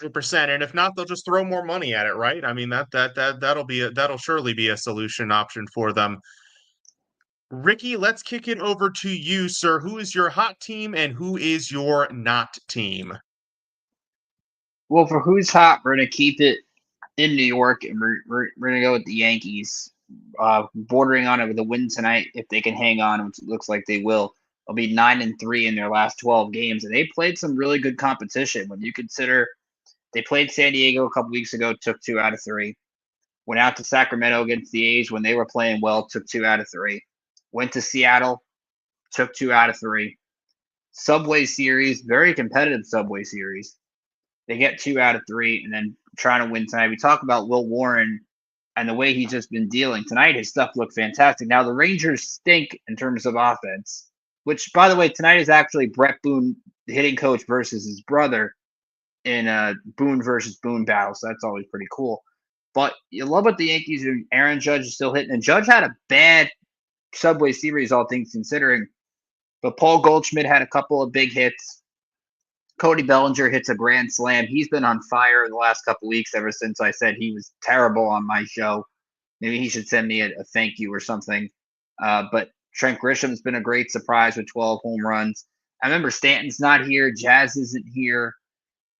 100%. And if not, they'll just throw more money at it, right? I mean that'll surely be a solution option for them. Ricky, let's kick it over to you, sir. Who is your hot team and who is your not team? Well, for who's hot, we're going to keep it in New York, and we're going to go with the Yankees, bordering on it with a win tonight if they can hang on, which it looks like they will. They'll be 9-3 in their last 12 games, and they played some really good competition. When you consider they played San Diego a couple weeks ago, took 2 out of 3. Went out to Sacramento against the A's when they were playing well, took 2 out of 3. Went to Seattle, took 2 out of 3. Subway Series, very competitive Subway Series. They get 2 out of 3 and then trying to win tonight. We talk about Will Warren and the way he's just been dealing. Tonight, his stuff looked fantastic. Now, the Rangers stink in terms of offense, which, by the way, tonight is actually Brett Boone, the hitting coach, versus his brother in a Boone versus Boone battle. So that's always pretty cool. But you love what the Yankees do. Aaron Judge is still hitting. And Judge had a bad Subway Series, all things considering. But Paul Goldschmidt had a couple of big hits. Cody Bellinger hits a grand slam. He's been on fire the last couple of weeks ever since I said he was terrible on my show. Maybe he should send me a thank you or something. But Trent Grisham's been a great surprise with 12 home runs. I remember Stanton's not here. Jazz isn't here.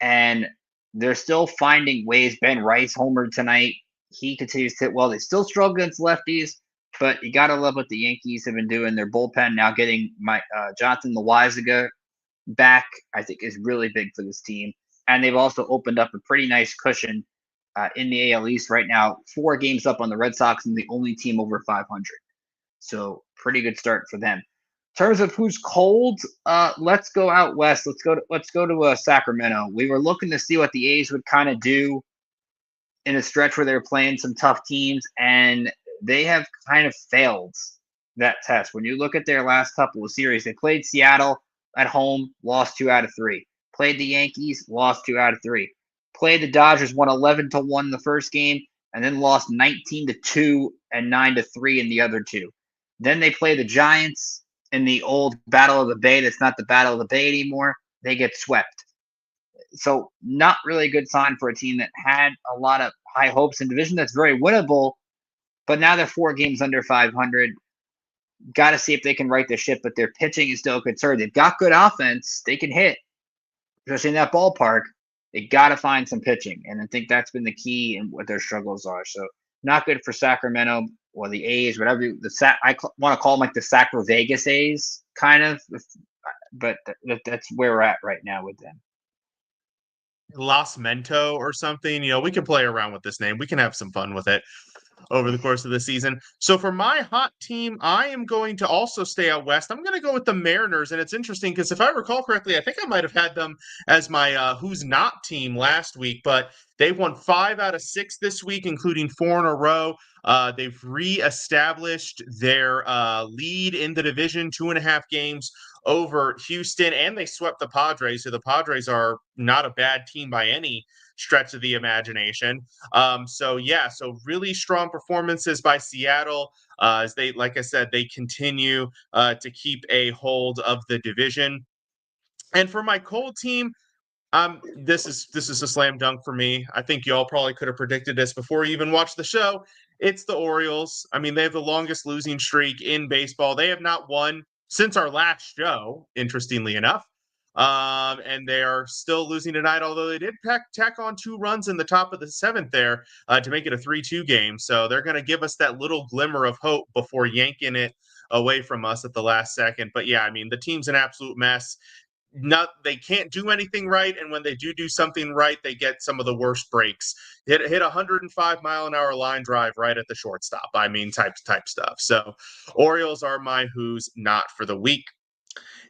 And they're still finding ways. Ben Rice homered tonight. He continues to hit well. They still struggle against lefties, but you got to love what the Yankees have been doing. Their bullpen now getting Jonathan Loaizaga back, I think, is really big for this team. And they've also opened up a pretty nice cushion in the AL East right now. 4 games up on the Red Sox and the only team over 500. So pretty good start for them. In terms of who's cold, let's go out west. Let's go to Sacramento. We were looking to see what the A's would kind of do in a stretch where they were playing some tough teams, and they have kind of failed that test. When you look at their last couple of series, they played Seattle at home, lost 2 out of 3. Played the Yankees, lost 2 out of 3. Played the Dodgers, won 11-1 the first game, and then lost 19-2 and 9-3 in the other 2. Then they play the Giants in the old Battle of the Bay. That's not the Battle of the Bay anymore. They get swept. So not really a good sign for a team that had a lot of high hopes in division that's very winnable, but now they're 4 games under 500. Got to see if they can right the ship, but their pitching is still a concern. They've got good offense. They can hit, especially in that ballpark. They got to find some pitching, and I think that's been the key in what their struggles are. So not good for Sacramento or the A's, whatever. I want to call them like the Sacro Vegas A's, kind of, but that's where we're at right now with them. Los Mento or something. We can play around with this name. We can have some fun with it over the course of the season. So for my hot team, I am going to also stay out west. I'm going to go with the Mariners, and it's interesting because if I recall correctly, I think I might have had them as my who's not team last week, but they've won 5 out of 6 this week, including 4 in a row. They've reestablished their lead in the division, 2.5 games over Houston, and they swept the Padres. So the Padres are not a bad team by any stretch of the imagination. So really strong performances by Seattle as they, like I said, they continue to keep a hold of the division. And for my cold team, this is a slam dunk for me. I think y'all probably could have predicted this before you even watched the show. It's the Orioles. I mean, they have the longest losing streak in baseball. They have not won since our last show, interestingly enough. And they are still losing tonight, although they did tack on 2 runs in the top of the 7th there to make it a 3-2 game. So they're going to give us that little glimmer of hope before yanking it away from us at the last second. But yeah, I mean, the team's an absolute mess. They can't do anything right, and when they do something right, they get some of the worst breaks. Hit 105-mile-an-hour line drive right at the shortstop. I mean, type stuff. So Orioles are my who's not for the week.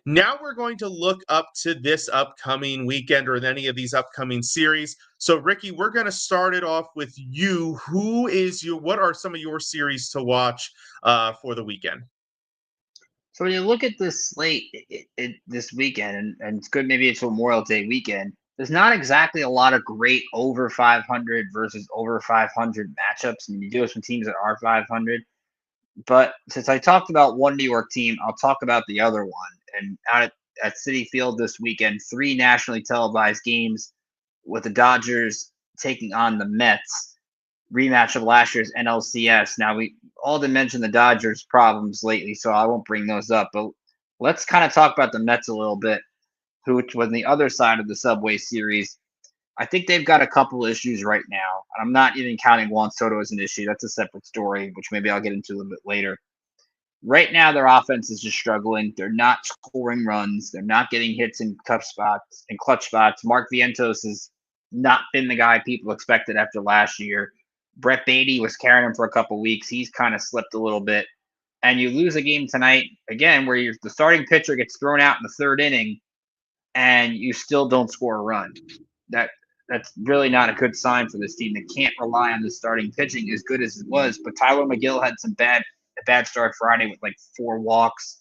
Now we're going to look up to this upcoming weekend or any of these upcoming series. So Ricky, we're going to start it off with you. What are some of your series to watch for the weekend? So when you look at this slate this weekend, and it's good, maybe it's Memorial Day weekend, there's not exactly a lot of great over 500 versus over 500 matchups. I mean, you do have some teams that are 500. But since I talked about one New York team, I'll talk about the other one. And out at Citi Field this weekend, 3 nationally televised games with the Dodgers taking on the Mets. rematch of last year's NLCS. Now, Alden mentioned the Dodgers' problems lately, so I won't bring those up. But let's kind of talk about the Mets a little bit, which was on the other side of the Subway Series. I think they've got a couple issues right now. I'm not even counting Juan Soto as an issue. That's a separate story, which maybe I'll get into a little bit later. Right now, their offense is just struggling. They're not scoring runs. They're not getting hits in clutch spots. Mark Vientos has not been the guy people expected after last year. Brett Beatty was carrying him for a couple weeks. He's kind of slipped a little bit. And you lose a game tonight, again, where the starting pitcher gets thrown out in the third inning and you still don't score a run. That's really not a good sign for this team. They can't rely on the starting pitching as good as it was. But Tyler McGill had a bad start Friday with like 4 walks,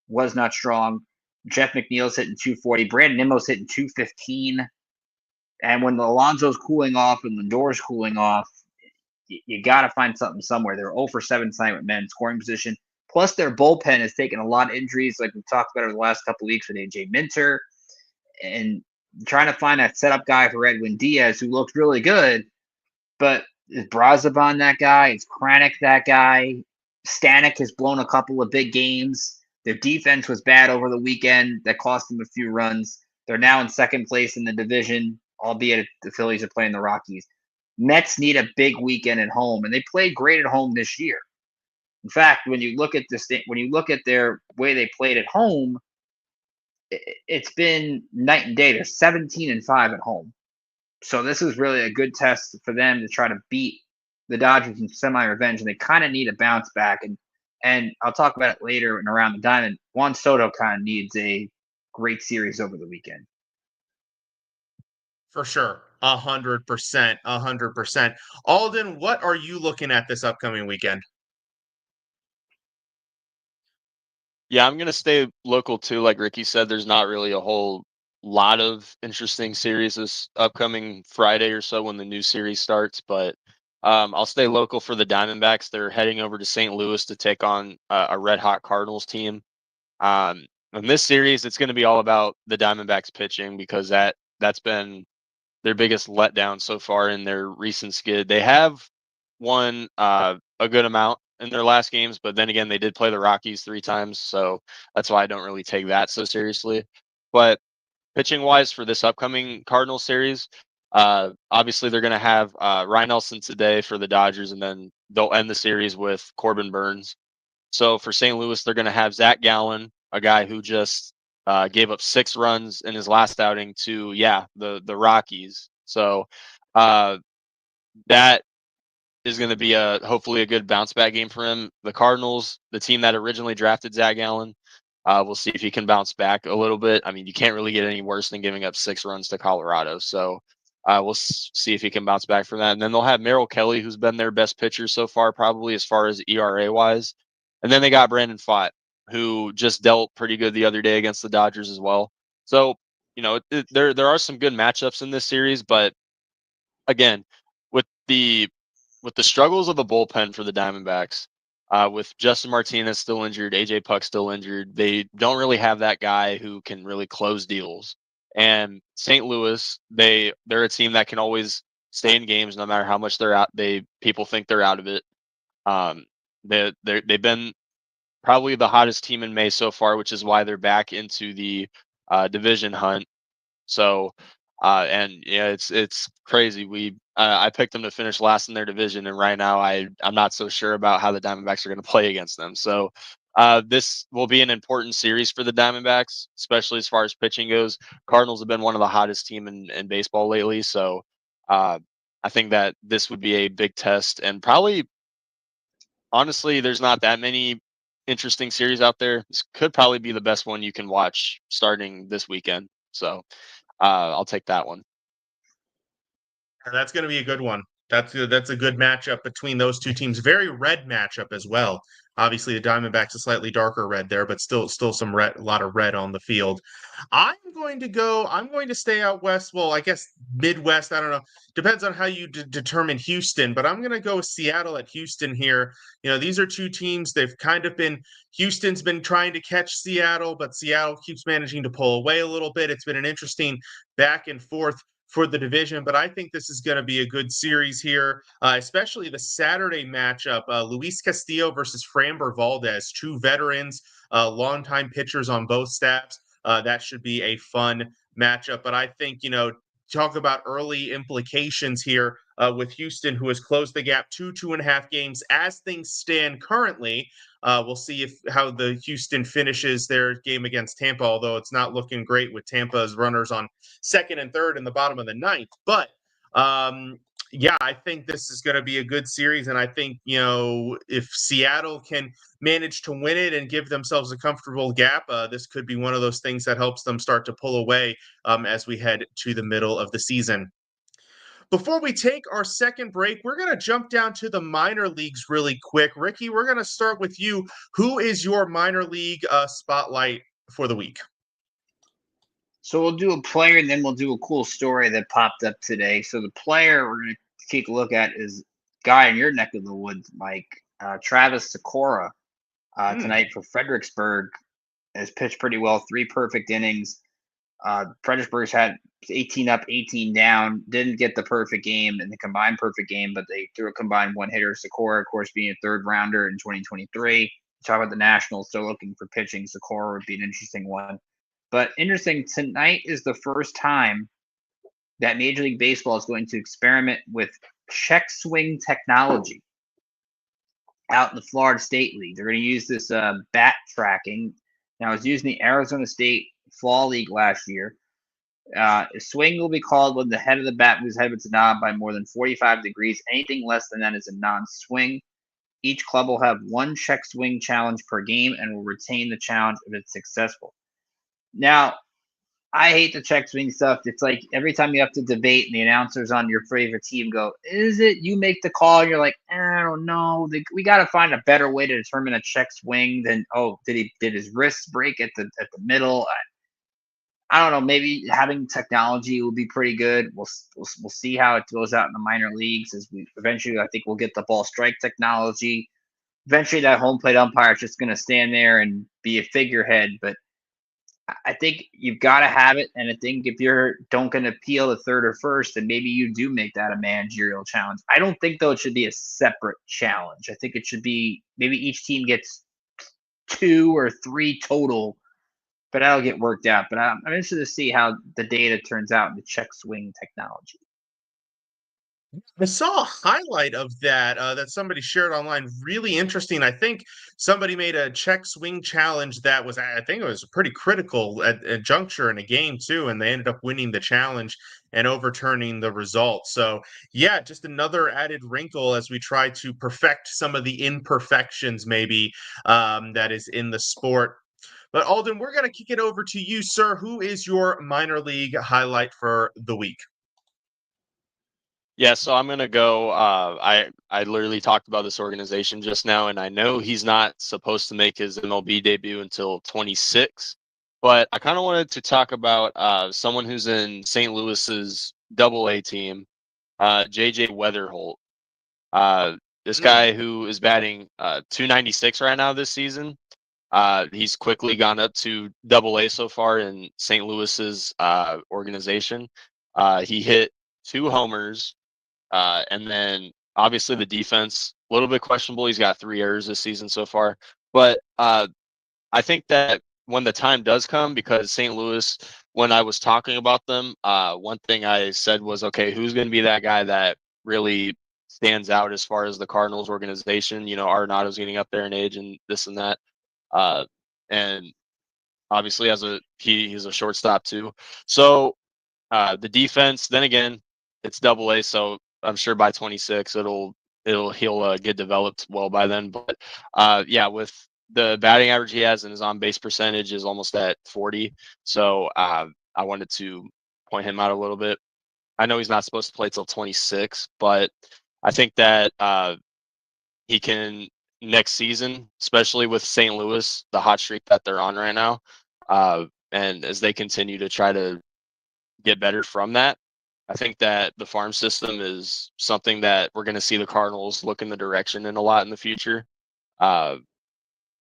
was not strong. Jeff McNeil's hitting 240. Brandon Nimmo's hitting 215. And when Alonso's cooling off and Lindor's cooling off, you got to find something somewhere. They're 0 for 7 tonight with men in scoring position. Plus, their bullpen has taken a lot of injuries, like we talked about over the last couple of weeks with AJ Minter. And trying to find that setup guy for Edwin Diaz, who looks really good. But is Brazaban that guy? Is Kranick that guy? Stanek has blown a couple of big games. Their defense was bad over the weekend. That cost them a few runs. They're now in second place in the division, albeit the Phillies are playing the Rockies. Mets need a big weekend at home, and they played great at home this year. In fact, when you look at their way they played at home, it's been night and day. They're 17-5 at home. So this is really a good test for them to try to beat the Dodgers in semi-revenge, and they kind of need a bounce back. And I'll talk about it later and around the diamond. Juan Soto kind of needs a great series over the weekend. For sure. 100%. 100%. Alden, what are you looking at this upcoming weekend? Yeah, I'm gonna stay local too. Like Ricky said, there's not really a whole lot of interesting series this upcoming Friday or so when the new series starts. But I'll stay local for the Diamondbacks. They're heading over to St. Louis to take on a red hot Cardinals team. In this series, it's going to be all about the Diamondbacks pitching because that's been their biggest letdown so far in their recent skid. They have won a good amount in their last games, but then again, they did play the Rockies 3 times, so that's why I don't really take that so seriously. But pitching wise for this upcoming Cardinals series, obviously they're going to have Ryan Nelson today for the Dodgers, and then they'll end the series with Corbin Burns. So for St. Louis, they're going to have Zach Gallen, a guy who just gave up 6 runs in his last outing to the Rockies. So that is going to be hopefully a good bounce back game for him. The Cardinals, the team that originally drafted Zach Gallen, we'll see if he can bounce back a little bit. I mean, you can't really get any worse than giving up 6 runs to Colorado. So we'll see if he can bounce back from that. And then they'll have Merrill Kelly, who's been their best pitcher so far, probably as far as ERA wise. And then they got Brandon Pfaadt, who just dealt pretty good the other day against the Dodgers as well. So, there are some good matchups in this series, but again, with the struggles of the bullpen for the Diamondbacks, with Justin Martinez still injured, AJ Puck still injured, they don't really have that guy who can really close deals. And St. Louis, they're a team that can always stay in games no matter how much they're out. People think they're out of it. They've been probably the hottest team in May so far, which is why they're back into the division hunt. So, and yeah, it's crazy. I picked them to finish last in their division, and right now I'm not so sure about how the Diamondbacks are going to play against them. So, this will be an important series for the Diamondbacks, especially as far as pitching goes. Cardinals have been one of the hottest team in baseball lately, so I think that this would be a big test, and probably honestly, there's not that many interesting series out there. This could probably be the best one you can watch starting this weekend. So I'll take that one. That's going to be a good one. That's a good matchup between those two teams. Very red matchup as well. Obviously, the Diamondbacks a slightly darker red there, but still some red, a lot of red on the field. I'm going to stay out west. Well, I guess Midwest. I don't know. Depends on how you determine Houston, but I'm going to go with Seattle at Houston here. These are two teams. They've kind of been. Houston's been trying to catch Seattle, but Seattle keeps managing to pull away a little bit. It's been an interesting back and forth for the division. But I think this is going to be a good series here, especially the Saturday matchup. Luis Castillo versus Framber Valdez, two veterans, longtime pitchers on both staffs. That should be a fun matchup. But I think, talk about early implications here with Houston, who has closed the gap 2.5 games as things stand currently. We'll see how the Houston finishes their game against Tampa, although it's not looking great with Tampa's runners on second and third in the bottom of the ninth. But yeah, I think this is going to be a good series. And I think, if Seattle can manage to win it and give themselves a comfortable gap, this could be one of those things that helps them start to pull away as we head to the middle of the season. Before we take our second break, we're going to jump down to the minor leagues really quick. Ricky, we're going to start with you. Who is your minor league spotlight for the week? So we'll do a player, and then we'll do a cool story that popped up today. So the player we're going to take a look at is a guy in your neck of the woods, Mike, Travis Sikora, tonight for Fredericksburg. Has pitched pretty well, 3 perfect innings. Fredericksburg's had 18 up, 18 down. Didn't get the perfect game in the combined perfect game, but they threw a combined one-hitter. Sikora, of course, being a third-rounder in 2023. Talk about the Nationals still looking for pitching. Sikora would be an interesting one. But interesting, tonight is the first time that Major League Baseball is going to experiment with check swing technology out in the Florida State League. They're going to use this bat tracking. Now, it was used in the Arizona State Fall League last year. A swing will be called when the head of the bat moves head of its knob by more than 45 degrees. Anything less than that is a non-swing. Each club will have 1 check swing challenge per game and will retain the challenge if it's successful. Now, I hate the check swing stuff. It's like every time you have to debate and the announcers on your favorite team go, is it? You make the call and you're like, I don't know. We got to find a better way to determine a check swing than, did his wrist break at the middle? I don't know. Maybe having technology will be pretty good. We'll see how it goes out in the minor leagues as we eventually, I think we'll get the ball strike technology. Eventually that home plate umpire is just going to stand there and be a figurehead, but I think you've got to have it, and I think if you're don't going to appeal to third or first, then maybe you do make that a managerial challenge. I don't think, though, it should be a separate challenge. I think it should be maybe each team gets 2 or 3 total, but that'll get worked out. But I'm interested to see how the data turns out in the check swing technology. I saw a highlight of that that somebody shared online. Really interesting. I think somebody made a check swing challenge that was, I think it was pretty critical at a juncture in a game too, and they ended up winning the challenge and overturning the result. So yeah, just another added wrinkle as we try to perfect some of the imperfections maybe that is in the sport. But Alden, we're going to kick it over to you, sir. Who is your minor league highlight for the week? Yeah, so I'm gonna go. I literally talked about this organization just now, and I know he's not supposed to make his MLB debut until 26. But I kind of wanted to talk about someone who's in St. Louis's AA team, JJ Weatherholt. This guy who is batting 296 right now this season. He's quickly gone up to AA so far in St. Louis's organization. He hit 2 homers. And then obviously the defense, a little bit questionable. He's got 3 errors this season so far. But I think that when the time does come, because St. Louis, when I was talking about them, one thing I said was, okay, who's going to be that guy that really stands out as far as the Cardinals organization? Arenado's getting up there in age and this and that. And obviously he's a shortstop too. So the defense, then again, it's AA, so I'm sure by 26 he'll get developed well by then. But yeah, with the batting average he has and his on base percentage is almost at 40. So I wanted to point him out a little bit. I know he's not supposed to play till 26, but I think that he can next season, especially with St. Louis, the hot streak that they're on right now, and as they continue to try to get better from that. I think that the farm system is something that we're going to see the Cardinals look in the direction in a lot in the future,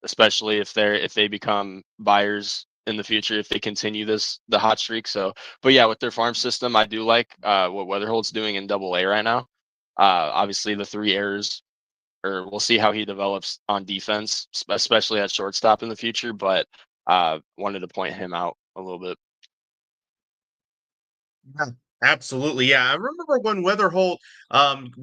especially if they become buyers in the future if they continue the hot streak. So, but yeah, with their farm system, I do like what Weatherholt's doing in Double A right now. Obviously, the 3 errors, or we'll see how he develops on defense, especially at shortstop in the future. But wanted to point him out a little bit. Yeah, absolutely. Yeah, I remember when Weatherholt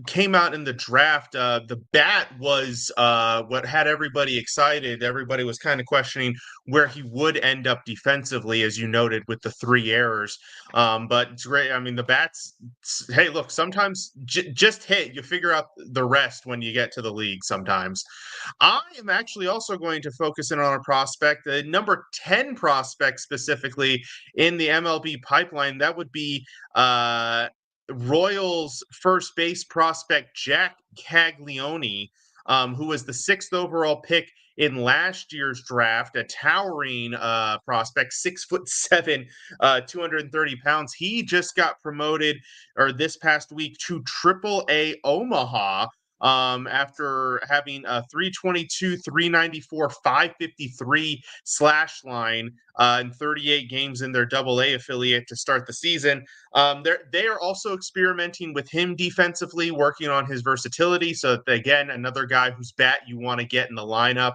came out in the draft. The bat was what had everybody excited. Everybody was kind of questioning where he would end up defensively, as you noted, with the 3 errors. But it's great. I mean, the bats. Hey, look, sometimes just hit. You figure out the rest when you get to the league. Sometimes. I am actually also going to focus in on a prospect, the number 10 prospect specifically in the MLB pipeline. That would be Royals first base prospect Jack Caglione, who was the 6th overall pick in last year's draft, a towering prospect, 6'7", 230 pounds. He just got promoted, or this past week, to AAA Omaha after having a 322, 394, 553 slash line in 38 games in their Double-A affiliate to start the season. They are also experimenting with him defensively, working on his versatility. So again, another guy whose bat you want to get in the lineup.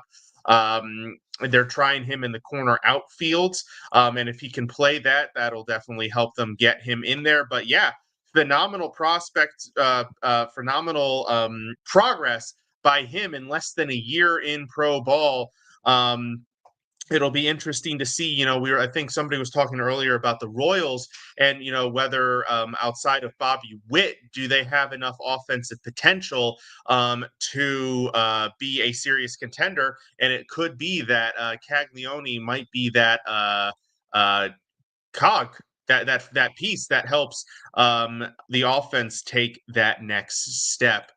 They're trying him in the corner outfields, and if he can play that, that'll definitely help them get him in there. But yeah, phenomenal prospect, phenomenal progress by him in less than a year in pro ball. It'll be interesting to see. I think somebody was talking earlier about the Royals, and whether outside of Bobby Witt, do they have enough offensive potential to be a serious contender? And it could be that Caglione might be that cog, that piece that helps the offense take that next step.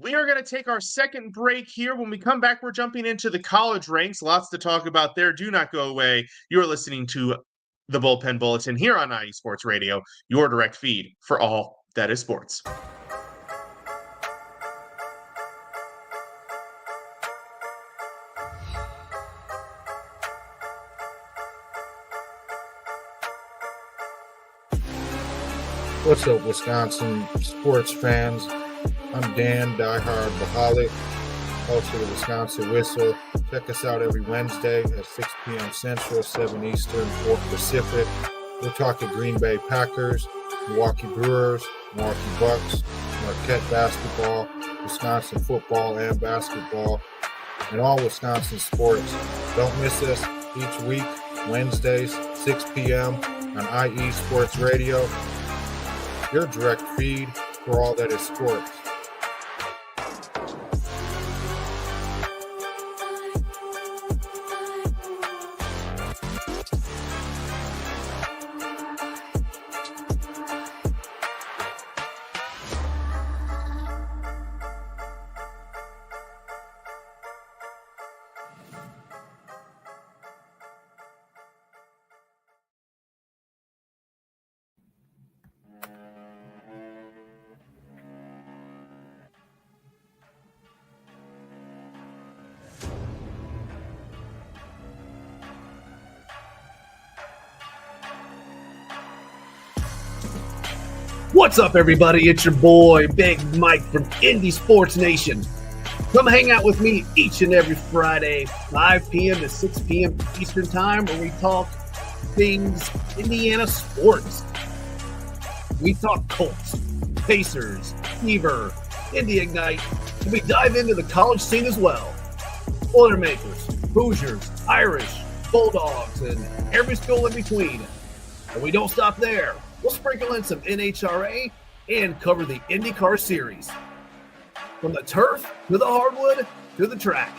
We are going to take our second break here. When we come back, we're jumping into the college ranks. Lots to talk about there. Do not go away. You're listening to the Bullpen Bulletin here on IE Sports Radio, your direct feed for all that is sports. What's up, Wisconsin sports fans? I'm Dan, diehard Baholic, host of the Wisconsin Whistle. Check us out every Wednesday at 6 p.m. Central, 7 Eastern, 4 Pacific. We're talking Green Bay Packers, Milwaukee Brewers, Milwaukee Bucks, Marquette basketball, Wisconsin football and basketball, and all Wisconsin sports. Don't miss us each week, Wednesdays, 6 p.m. on IE Sports Radio, your direct feed for all that is sports. What's up, everybody? It's your boy, Big Mike from Indie Sports Nation. Come hang out with me each and every Friday, 5 p.m. to 6 p.m. Eastern Time, where we talk things Indiana sports. We talk Colts, Pacers, Fever, Indy Ignite, and we dive into the college scene as well. Boilermakers, Hoosiers, Irish, Bulldogs, and every school in between. And we don't stop there. We'll sprinkle in some NHRA and cover the IndyCar series. From the turf, to the hardwood, to the track.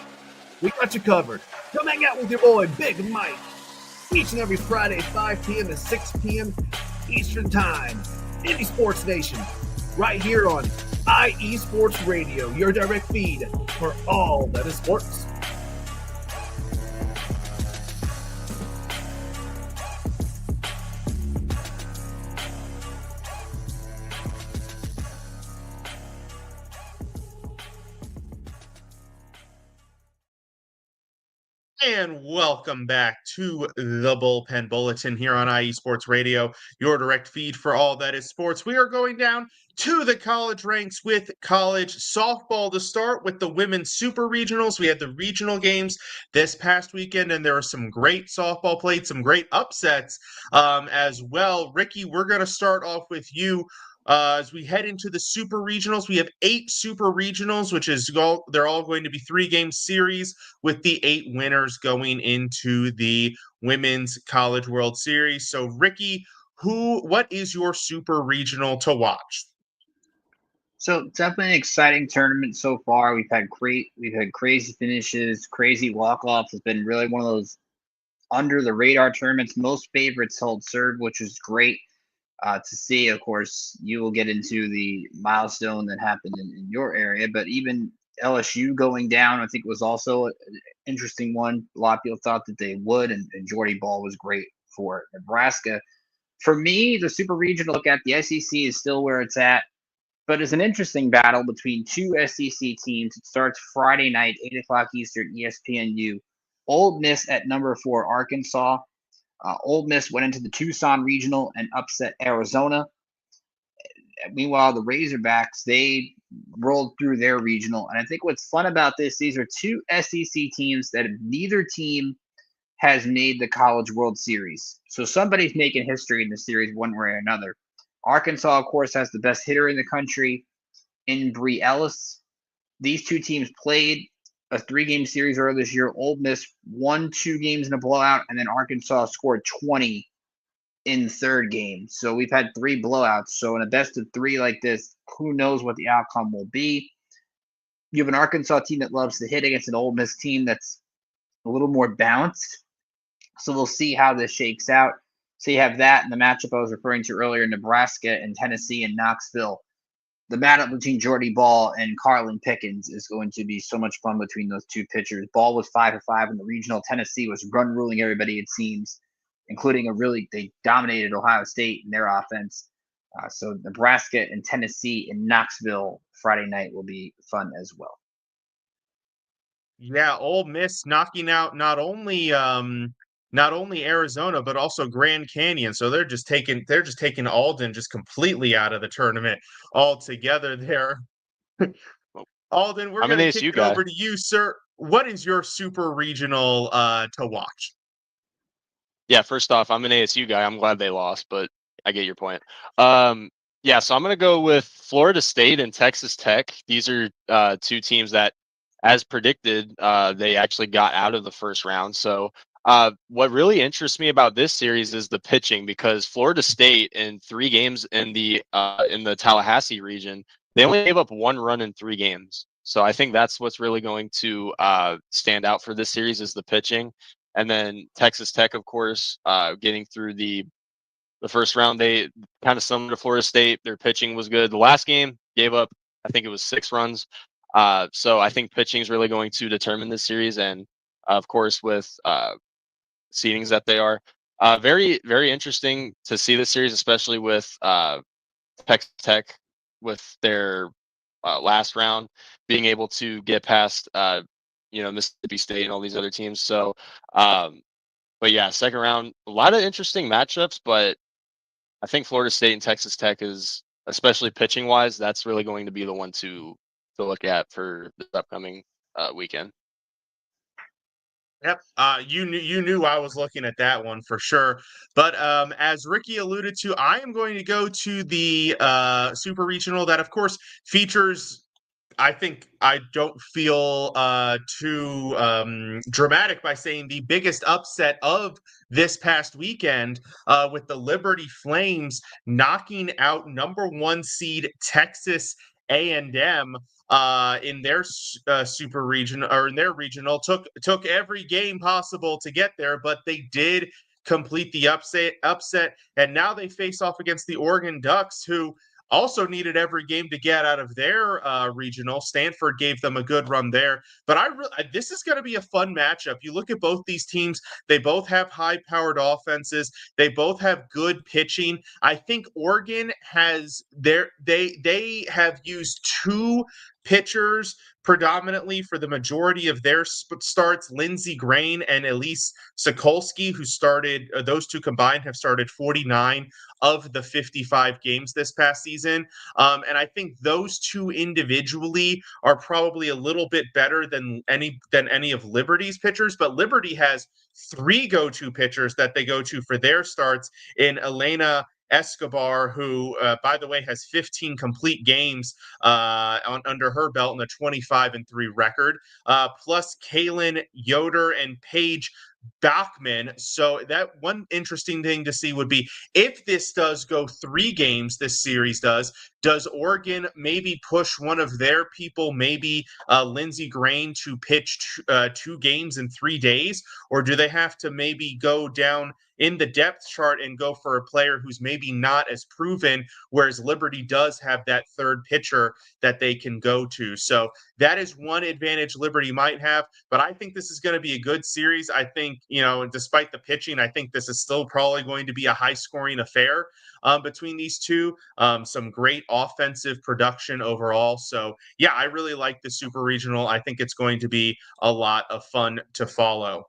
We got you covered. Come hang out with your boy, Big Mike. Each and every Friday, 5 p.m. to 6 p.m. Eastern Time. Indie Sports Nation. Right here on IE Sports Radio, your direct feed for all that is sports. And welcome back to the Bullpen Bulletin here on IE Sports Radio, your direct feed for all that is sports. We are going down to the college ranks with college softball to start with the women's super regionals. We had the regional games this past weekend, and there were some great softball played, some great upsets as well. Ricky, we're going to start off with you. As we head into the super regionals, we have 8 super regionals, which is they're all going to be 3-game series with the 8 winners going into the Women's College World Series. So, Ricky, what is your super regional to watch? So definitely an exciting tournament so far. We've had crazy finishes, crazy walk-offs. It's been really one of those under the radar tournaments. Most favorites held serve, which is great to see. Of course, you will get into the milestone that happened in your area, but even LSU going down, I think was also an interesting one. A lot of people thought that they would, and Jordy Ball was great for Nebraska. For me, the super regional look at the SEC is still where it's at, but it's an interesting battle between 2 SEC teams. It starts Friday night, 8 o'clock Eastern, ESPNU. Old Miss at number 4, Arkansas. Old Miss went into the Tucson Regional and upset Arizona. Meanwhile, the Razorbacks, they rolled through their regional. And I think what's fun about this, these are 2 SEC teams that neither team has made the College World Series. So somebody's making history in the series one way or another. Arkansas, of course, has the best hitter in the country in Bree Ellis. These 2 teams played a 3-game series earlier this year. Old Miss won 2 games in a blowout, and then Arkansas scored 20 in the 3rd game. So we've had 3 blowouts. So in a best of 3 like this, who knows what the outcome will be. You have an Arkansas team that loves to hit against an Old Miss team that's a little more balanced. So we'll see how this shakes out. So you have that and the matchup I was referring to earlier, Nebraska and Tennessee and Knoxville. The matchup between Jordy Ball and Carlin Pickens is going to be so much fun between those 2 pitchers. Ball was 5 for 5 in the regional. Tennessee was run ruling everybody, it seems, including they dominated Ohio State in their offense. So Nebraska and Tennessee in Knoxville Friday night will be fun as well. Yeah, Ole Miss knocking out not only Arizona but also Grand Canyon. So they're just taking Alden just completely out of the tournament altogether there. Alden, we're I'm an going to kick ASU it guy. over to you, sir. What is your super regional to watch? Yeah, first off, I'm an ASU guy. I'm glad they lost, but I get your point. Yeah, so I'm going to go with Florida State and Texas Tech. These are 2 teams that, as predicted, they actually got out of the first round. So what really interests me about this series is the pitching, because Florida State in 3 games in the Tallahassee region, they only gave up 1 run in 3 games. So I think that's what's really going to stand out for this series is the pitching. And then Texas Tech, of course, getting through the first round, they kind of similar to Florida State. Their pitching was good. The last game gave up, I think it was 6 runs. So I think pitching is really going to determine this series. And of course, with seedings that they are, very, very interesting to see this series, especially with Texas Tech with their last round being able to get past Mississippi State and all these other teams. So but yeah, second round, a lot of interesting matchups, but I think Florida State and Texas Tech is, especially pitching wise, that's really going to be the one to look at for this upcoming weekend. Yep. You knew I was looking at that one for sure. But as Ricky alluded to, I am going to go to the super regional that, of course, features. I think I don't feel too dramatic by saying the biggest upset of this past weekend with the Liberty Flames knocking out number 1 seed Texas A&M in their super region, or in their regional. Took every game possible to get there, but they did complete the upset, and now they face off against the Oregon Ducks, who also needed every game to get out of their regional. Stanford gave them a good run there. But this is going to be a fun matchup. You look at both these teams, they both have high-powered offenses. They both have good pitching. I think Oregon has they have used 2 pitchers predominantly for the majority of their starts. Lindsey Grain and Elise Sokolsky, who started, those two combined have started 49 of the 55 games this past season. And I think those two individually are probably a little bit better than any of Liberty's pitchers. But Liberty has three go-to pitchers that they go to for their starts in Elena Escobar, who, by the way, has 15 complete games under her belt and a 25-3 record, plus Kalen Yoder and Paige Bachman. So that one interesting thing to see would be if this does go 3 games, this series does Oregon maybe push one of their people, maybe Lindsey Grain, to pitch 2 games in 3 days? Or do they have to maybe go down in the depth chart and go for a player who's maybe not as proven, whereas Liberty does have that third pitcher that they can go to? So that is one advantage Liberty might have, but I think this is going to be a good series. I think, despite the pitching, I think this is still probably going to be a high-scoring affair between these two. Some great offensive production overall. So, yeah, I really like the Super Regional. I think it's going to be a lot of fun to follow.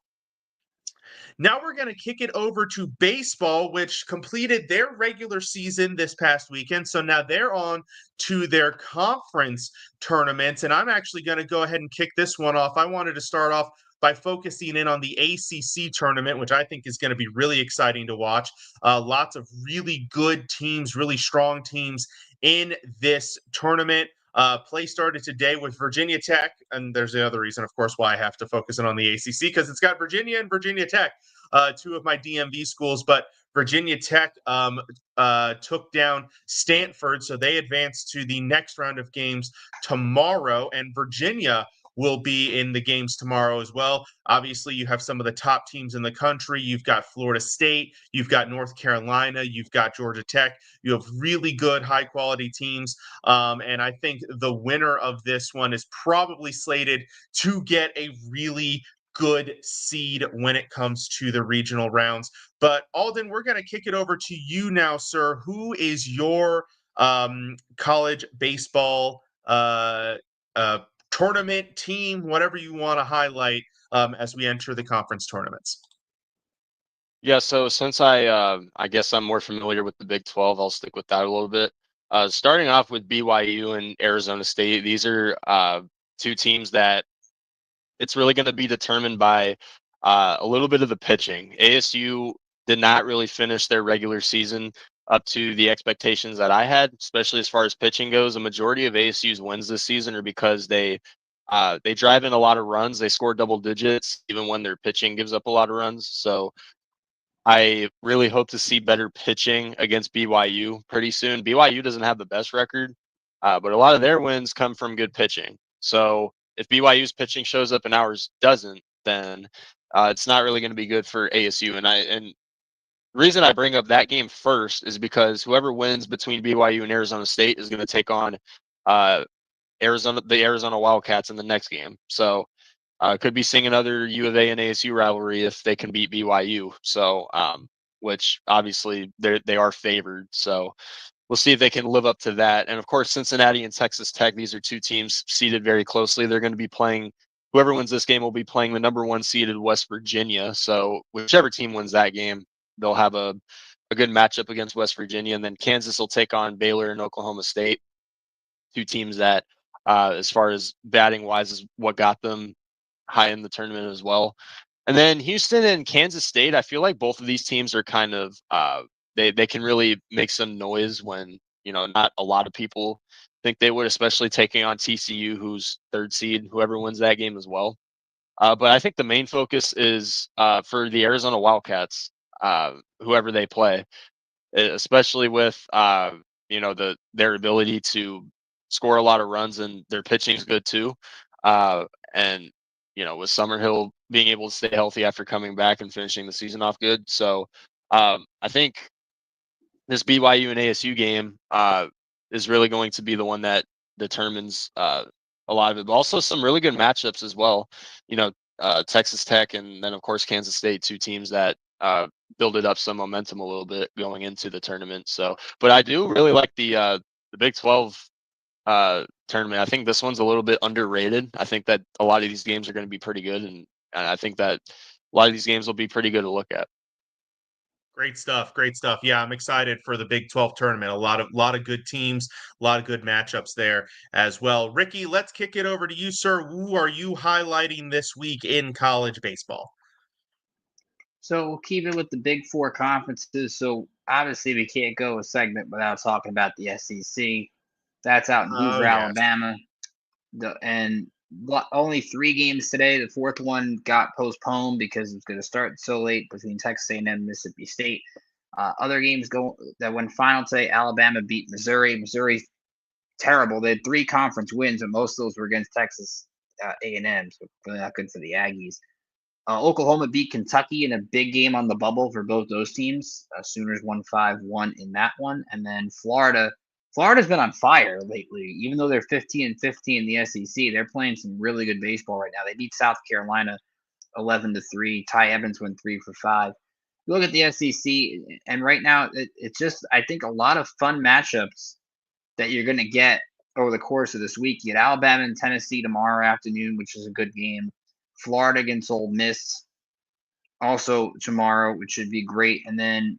Now we're going to kick it over to baseball, which completed their regular season this past weekend. So now they're on to their conference tournaments. And I'm actually going to go ahead and kick this one off. I wanted to start off by focusing in on the ACC tournament, which I think is going to be really exciting to watch. Lots of really good teams, really strong teams in this tournament. Play started today with Virginia Tech, and there's the other reason, of course, why I have to focus in on the ACC, because it's got Virginia and Virginia Tech, two of my DMV schools. But Virginia Tech took down Stanford, so they advanced to the next round of games tomorrow, and Virginia will be in the games tomorrow as well. Obviously, you have some of the top teams in the country. You've got Florida State, you've got North Carolina, you've got Georgia Tech. You have really good, high-quality teams. And I think the winner of this one is probably slated to get a really good seed when it comes to the regional rounds. But Alden, we're going to kick it over to you now, sir. Who is your college baseball tournament team, whatever you want to highlight as we enter the conference tournaments? Yeah, so since I guess I'm more familiar with the Big 12, I'll stick with that a little bit. Starting off with BYU and Arizona State, these are two teams that it's really going to be determined by a little bit of the pitching. ASU did not really finish their regular season up to the expectations that I had, especially as far as pitching goes. A majority of ASU's wins this season are because they drive in a lot of runs. They score double digits even when their pitching gives up a lot of runs. So I really hope to see better pitching against BYU pretty soon. BYU doesn't have the best record, but a lot of their wins come from good pitching. So if BYU's pitching shows up and ours doesn't, then it's not really going to be good for ASU. And the reason I bring up that game first is because whoever wins between BYU and Arizona State is going to take on the Arizona Wildcats in the next game. So could be seeing another U of A and ASU rivalry if they can beat BYU. So which obviously they are favored. So we'll see if they can live up to that. And of course, Cincinnati and Texas Tech, these are two teams seeded very closely. They're going to be playing, whoever wins this game will be playing the number 1 seeded West Virginia. So whichever team wins that game, they'll have a good matchup against West Virginia. And then Kansas will take on Baylor and Oklahoma State, two teams that, as far as batting wise, is what got them high in the tournament as well. And then Houston and Kansas State, I feel like both of these teams are kind of they can really make some noise when, not a lot of people think they would, especially taking on TCU, who's 3rd seed, whoever wins that game as well. But I think the main focus is for the Arizona Wildcats, whoever they play, especially with their ability to score a lot of runs, and their pitching is good too. And with Summerhill being able to stay healthy after coming back and finishing the season off good. So I think this BYU and ASU game is really going to be the one that determines a lot of it, but also some really good matchups as well. Texas Tech and then, of course, Kansas State, two teams that builded up some momentum a little bit going into the tournament. So, but I do really like the Big 12 tournament. I think this one's a little bit underrated. I think that a lot of these games are going to be pretty good, and I think that a lot of these games will be pretty good to look at. Great stuff. Great stuff. Yeah, I'm excited for the Big 12 tournament. A lot of good teams, a lot of good matchups there as well. Ricky, let's kick it over to you, sir. Who are you highlighting this week in college baseball? So we'll keep it with the Big Four conferences. So obviously we can't go a segment without talking about the SEC. That's out in Oh, Hoover, yes. Alabama. Only 3 games today. The fourth one got postponed because it was going to start so late between Texas A&M and Mississippi State. Other games that went final today. Alabama beat Missouri. Missouri's terrible. They had 3 conference wins, and most of those were against Texas A&M. So really not good for the Aggies. Oklahoma beat Kentucky in a big game on the bubble for both those teams. Sooners won 5-1 in that one, and then Florida's been on fire lately. Even though they're 15-15 in the SEC, they're playing some really good baseball right now. They beat South Carolina 11-3. Ty Evans went 3 for 5. You look at the SEC, and right now it's just, I think, a lot of fun matchups that you're going to get over the course of this week. You get Alabama and Tennessee tomorrow afternoon, which is a good game. Florida against Ole Miss also tomorrow, which should be great. And then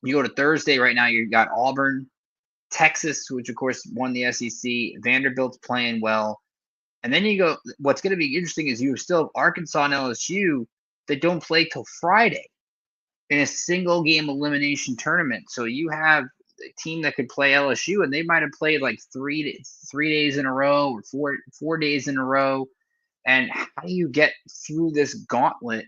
you go to Thursday right now, you've got Auburn, Texas, which of course won the SEC. Vanderbilt's playing well. And then you go, what's going to be interesting is you still have Arkansas and LSU that don't play till Friday in a single game elimination tournament. So you have a team that could play LSU, and they might have played like 3 days in a row or four days in a row. And how do you get through this gauntlet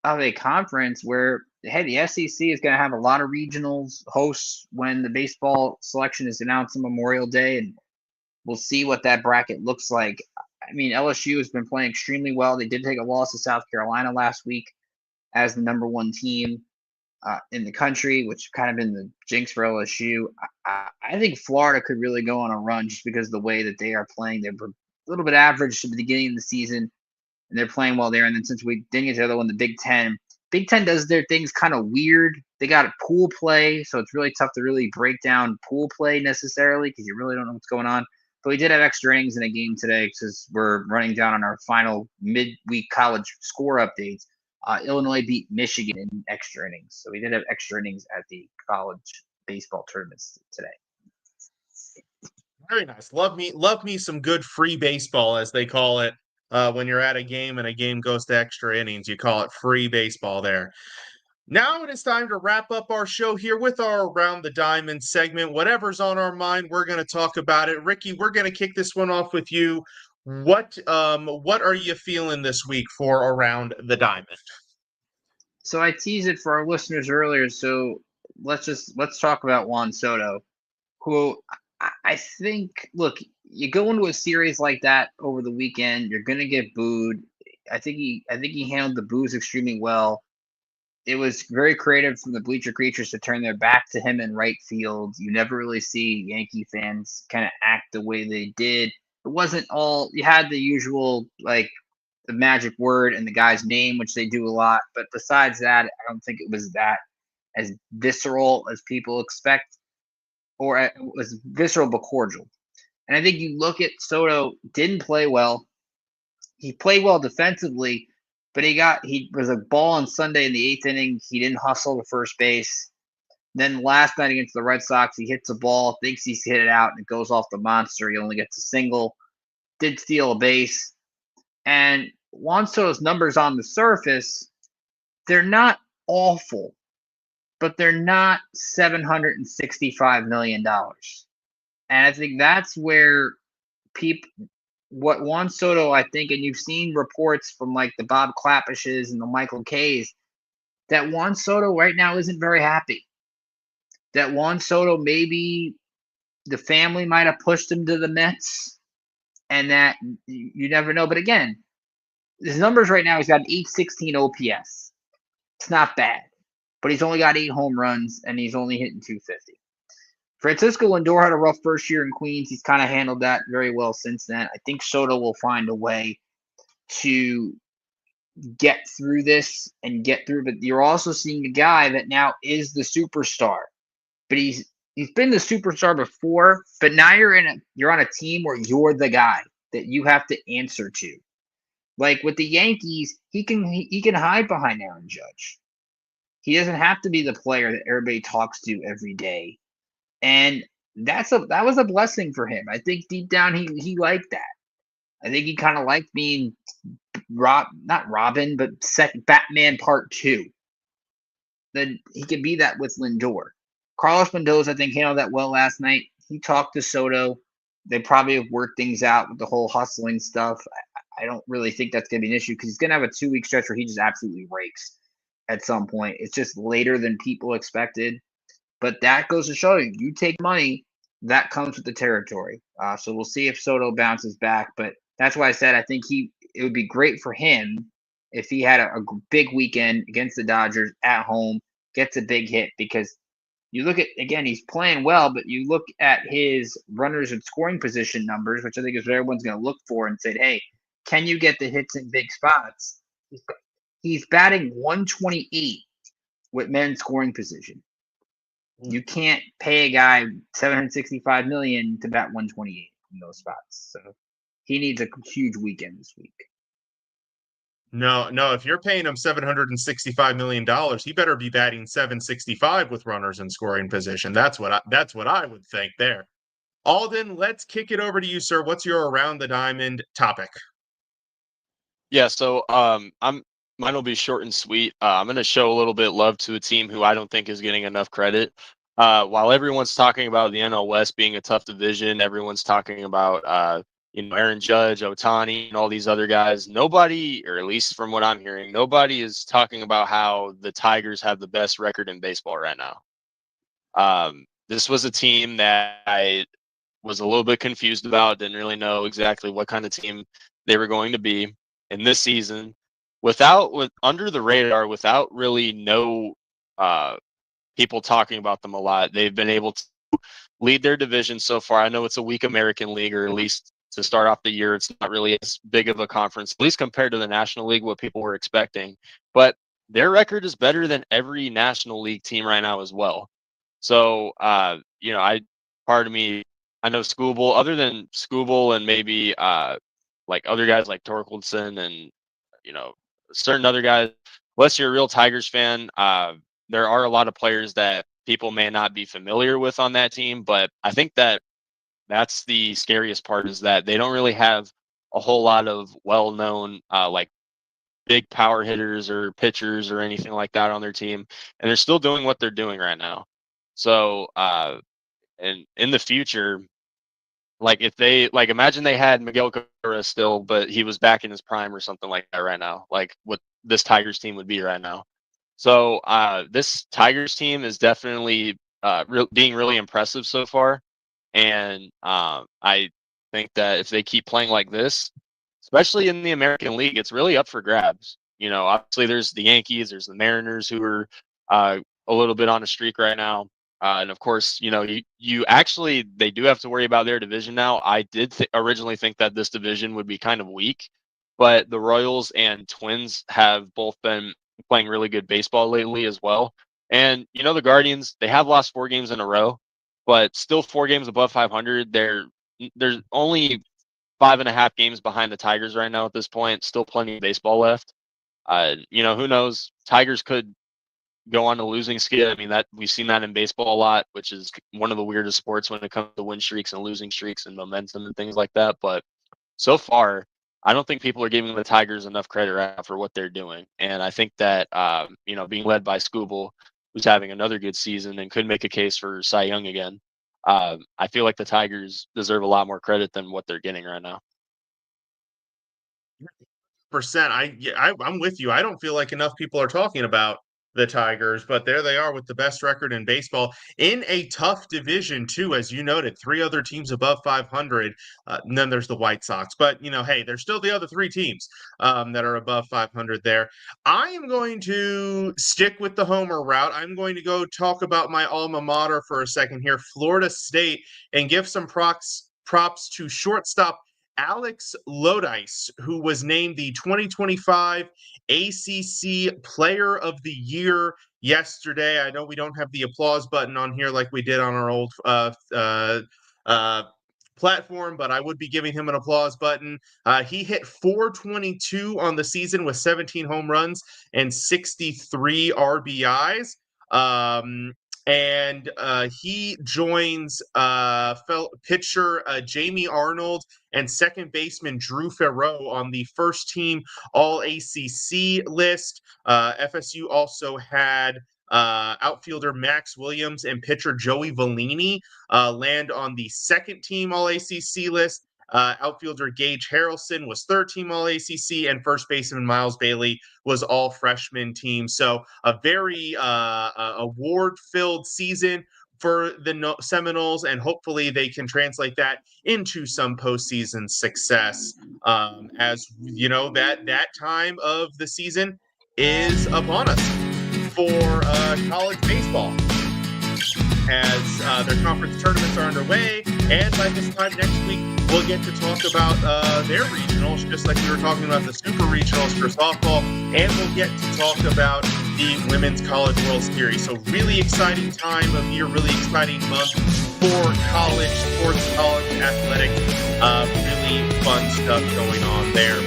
of a conference where, hey, the SEC is going to have a lot of regionals hosts when the baseball selection is announced on Memorial Day, and we'll see what that bracket looks like. I mean, LSU has been playing extremely well. They did take a loss to South Carolina last week as the number 1 team in the country, which kind of been the jinx for LSU. I think Florida could really go on a run just because of the way that they are playing. They're a little bit average to the beginning of the season, and they're playing well there. And then since we didn't get to the other one, the Big Ten does their things kind of weird. They got a pool play, so it's really tough to really break down pool play necessarily because you really don't know what's going on. But we did have extra innings in a game today because we're running down on our final midweek college score updates. Illinois beat Michigan in extra innings. So we did have extra innings at the college baseball tournaments today. Very nice. Love me some good free baseball, as they call it. When you're at a game and a game goes to extra innings, you call it free baseball there. Now it is time to wrap up our show here with our Around the Diamond segment. Whatever's on our mind, we're going to talk about it. Ricky, we're going to kick this one off with you. What are you feeling this week for Around the Diamond? So I teased it for our listeners earlier. So let's talk about Juan Soto, who I think, look, you go into a series like that over the weekend, you're gonna get booed. I think he handled the boos extremely well. It was very creative from the bleacher creatures to turn their back to him in right field. You never really see Yankee fans kind of act the way they did. It wasn't all, you had the usual, like, the magic word and the guy's name, which they do a lot. But besides that, I don't think it was that as visceral as people expect, or it was visceral but cordial. And I think you look at Soto, didn't play well. He played well defensively, but he was a ball on Sunday in the 8th inning. He didn't hustle to first base. Then last night against the Red Sox, he hits a ball, thinks he's hit it out, and it goes off the monster. He only gets a single. Did steal a base. And Juan Soto's numbers on the surface, they're not awful, but they're not $765 million. And I think that's where what Juan Soto, I think, and you've seen reports from like the Bob Clappishes and the Michael Kays, that Juan Soto right now isn't very happy. That Juan Soto, maybe the family might have pushed him to the Mets, and that you never know. But again, his numbers right now, he's got an 816 OPS. It's not bad, but he's only got 8 home runs, and he's only hitting 250. Francisco Lindor had a rough first year in Queens. He's kind of handled that very well since then. I think Soto will find a way to get through this and get through. But you're also seeing a guy that now is the superstar. But he's He's been the superstar before, but now you're on a team where you're the guy that you have to answer to. Like with the Yankees, he can hide behind Aaron Judge. He doesn't have to be the player that everybody talks to every day. And that was a blessing for him. I think deep down he liked that. I think he kind of liked being not Robin, but Batman Part 2. Then he could be that with Lindor. Carlos Mendoza, I think, handled that well last night. He talked to Soto. They probably have worked things out with the whole hustling stuff. I don't really think that's going to be an issue because he's going to have a 2-week stretch where he just absolutely rakes at some point. It's just later than people expected. But that goes to show you take money, that comes with the territory. So we'll see if Soto bounces back. But that's why I said I think it would be great for him if he had a big weekend against the Dodgers at home, gets a big hit because you look at, again, he's playing well, but you look at his runners and scoring position numbers, which I think is what everyone's going to look for and say, hey, can you get the hits in big spots? He's batting 128 with men scoring position. You can't pay a guy $765 million to bat 128 in those spots. So he needs a huge weekend this week. No. If you're paying him $765 million, he better be batting 765 with runners in scoring position. That's what I would think there. Alden, let's kick it over to you, sir. What's your around the diamond topic? Yeah, so mine will be short and sweet. I'm going to show a little bit love to a team who I don't think is getting enough credit. While everyone's talking about the NL West being a tough division, everyone's talking about Aaron Judge, Ohtani, and all these other guys. Nobody, or at least from what I'm hearing, nobody is talking about how the Tigers have the best record in baseball right now. This was a team that I was a little bit confused about, didn't really know exactly what kind of team they were going to be in this season. With under the radar, without really people talking about them a lot, they've been able to lead their division so far. I know it's a weak American League, or at least to start off the year, it's not really as big of a conference, at least compared to the National League, what people were expecting. But their record is better than every National League team right now as well. So, part of me, I know Skubal, other than Skubal and maybe like other guys like Torkelson and, certain other guys, unless you're a real Tigers fan, there are a lot of players that people may not be familiar with on that team. But I think that's the scariest part, is that they don't really have a whole lot of well-known like big power hitters or pitchers or anything like that on their team. And they're still doing what they're doing right now. So, and in the future, like if imagine they had Miguel Cabrera still, but he was back in his prime or something like that right now, like what this Tigers team would be right now. So this Tigers team is definitely being really impressive so far. And I think that if they keep playing like this, especially in the American League, it's really up for grabs. Obviously there's the Yankees, there's the Mariners who are a little bit on a streak right now. And of course, you actually, they do have to worry about their division now. I did originally think that this division would be kind of weak, but the Royals and Twins have both been playing really good baseball lately as well. And, the Guardians, they have lost 4 games in a row, but still 4 games above 500. There's only 5.5 games behind the Tigers right now at this point. Still plenty of baseball left. Who knows? Tigers could go on a losing skid. I mean, that we've seen that in baseball a lot, which is one of the weirdest sports when it comes to win streaks and losing streaks and momentum and things like that. But so far, I don't think people are giving the Tigers enough credit right now for what they're doing. And I think that, being led by Skubal, who's having another good season and could make a case for Cy Young again, I feel like the Tigers deserve a lot more credit than what they're getting right now. Percent. I'm with you. I don't feel like enough people are talking about the Tigers, but there they are with the best record in baseball in a tough division too, as you noted. 3 other teams above 500. And then there's the White Sox, but hey, there's still the other 3 teams that are above 500 there. I am going to stick with the homer route. I'm going to go talk about my alma mater for a second here, Florida State, and give some props to shortstop Alex Lodice, who was named the 2025 ACC Player of the Year yesterday. I know we don't have the applause button on here like we did on our old platform, but I would be giving him an applause button. He hit 422 on the season with 17 home runs and 63 RBIs. And he joins pitcher Jamie Arnold and second baseman Drew Farrow on the first team All-ACC list. FSU also had outfielder Max Williams and pitcher Joey Vellini land on the second team All-ACC list. Outfielder Gage Harrelson was third team All-ACC, and first baseman Miles Bailey was all freshman team. So a very award-filled season for the Seminoles, and hopefully they can translate that into some postseason success. As you know, that time of the season is upon us for college baseball, as their conference tournaments are underway, and by this time next week we'll get to talk about their regionals, just like we were talking about the super regionals for softball, and we'll get to talk about the Women's College World Series. So really exciting time of year, really exciting month for college sports, college athletics. Really fun stuff going on there.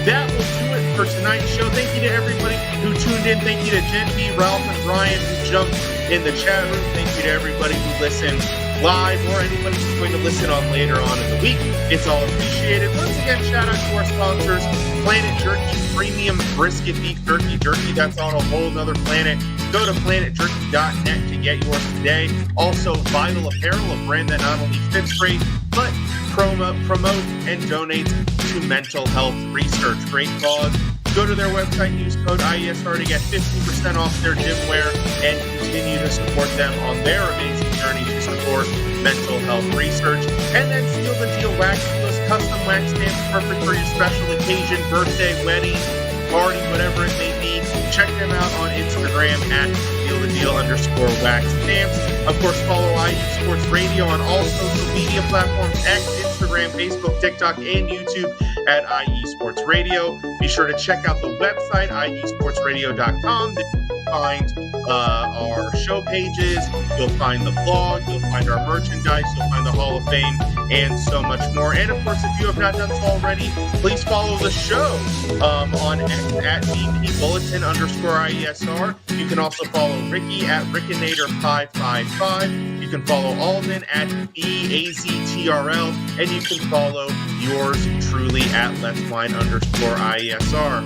That will do it for tonight's show. Thank you to everybody who tuned in. Thank you to Genty, Ralph, and Brian who jumped in the chat room. Thank you to everybody who listened live or anybody who's going to listen on later on in the week. It's all appreciated. Once again, shout out to our sponsors, Planet Jerky Premium Brisket Beef Jerky. That's on a whole nother planet. Go to planetjerky.net to get yours today. Also, Vital Apparel, a brand that not only fits great, but promote and donate to mental health research. Great cause. Go to their website, use code IESR to get 15% off their gym wear, and continue to support them on their amazing journey to support mental health research. And then Seal the Deal Wax Seals, custom wax stamps, perfect for your special occasion, birthday, wedding, party, whatever it may be. Check them out on Instagram at @SealTheDeal_wax stamps. Of course, follow IE Sports Radio on all social media platforms, X, Instagram, Facebook, TikTok, and YouTube at IE Sports Radio. Be sure to check out the website, IESportsRadio.com. You'll find our show pages, you'll find the blog, you'll find our merchandise, you'll find the Hall of Fame, and so much more. And of course, if you have not done so already, please follow the show on X at BP Bulletin _IESR. You can also follow Ricky at Rickinator555. You can follow Alden at BAZTRL, and you can follow yours truly at Let'swine _IESR.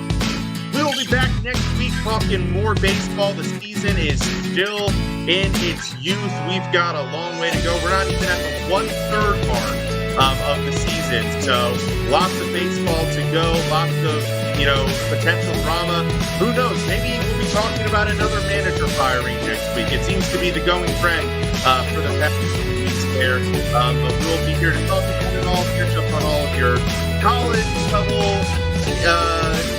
We'll be back next week talking more baseball. The season is still in its youth. We've got a long way to go. We're not even at the 1/3 mark of the season. So lots of baseball to go, lots of, potential drama. Who knows? Maybe we'll be talking about another manager firing next week. It seems to be the going trend for the past few weeks there. But we'll be here to talk about it all, catch up on all of your college level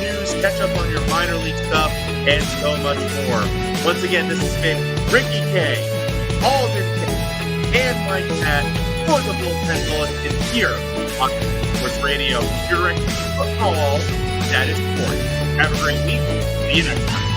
news, catch up on your minor league stuff, and so much more. Once again, this has been Ricky K, Alden K, and Mike Patt for the Bullpen Bulletin here on Sports Radio. Your direct for all that is sports. Have a great week. See you next time.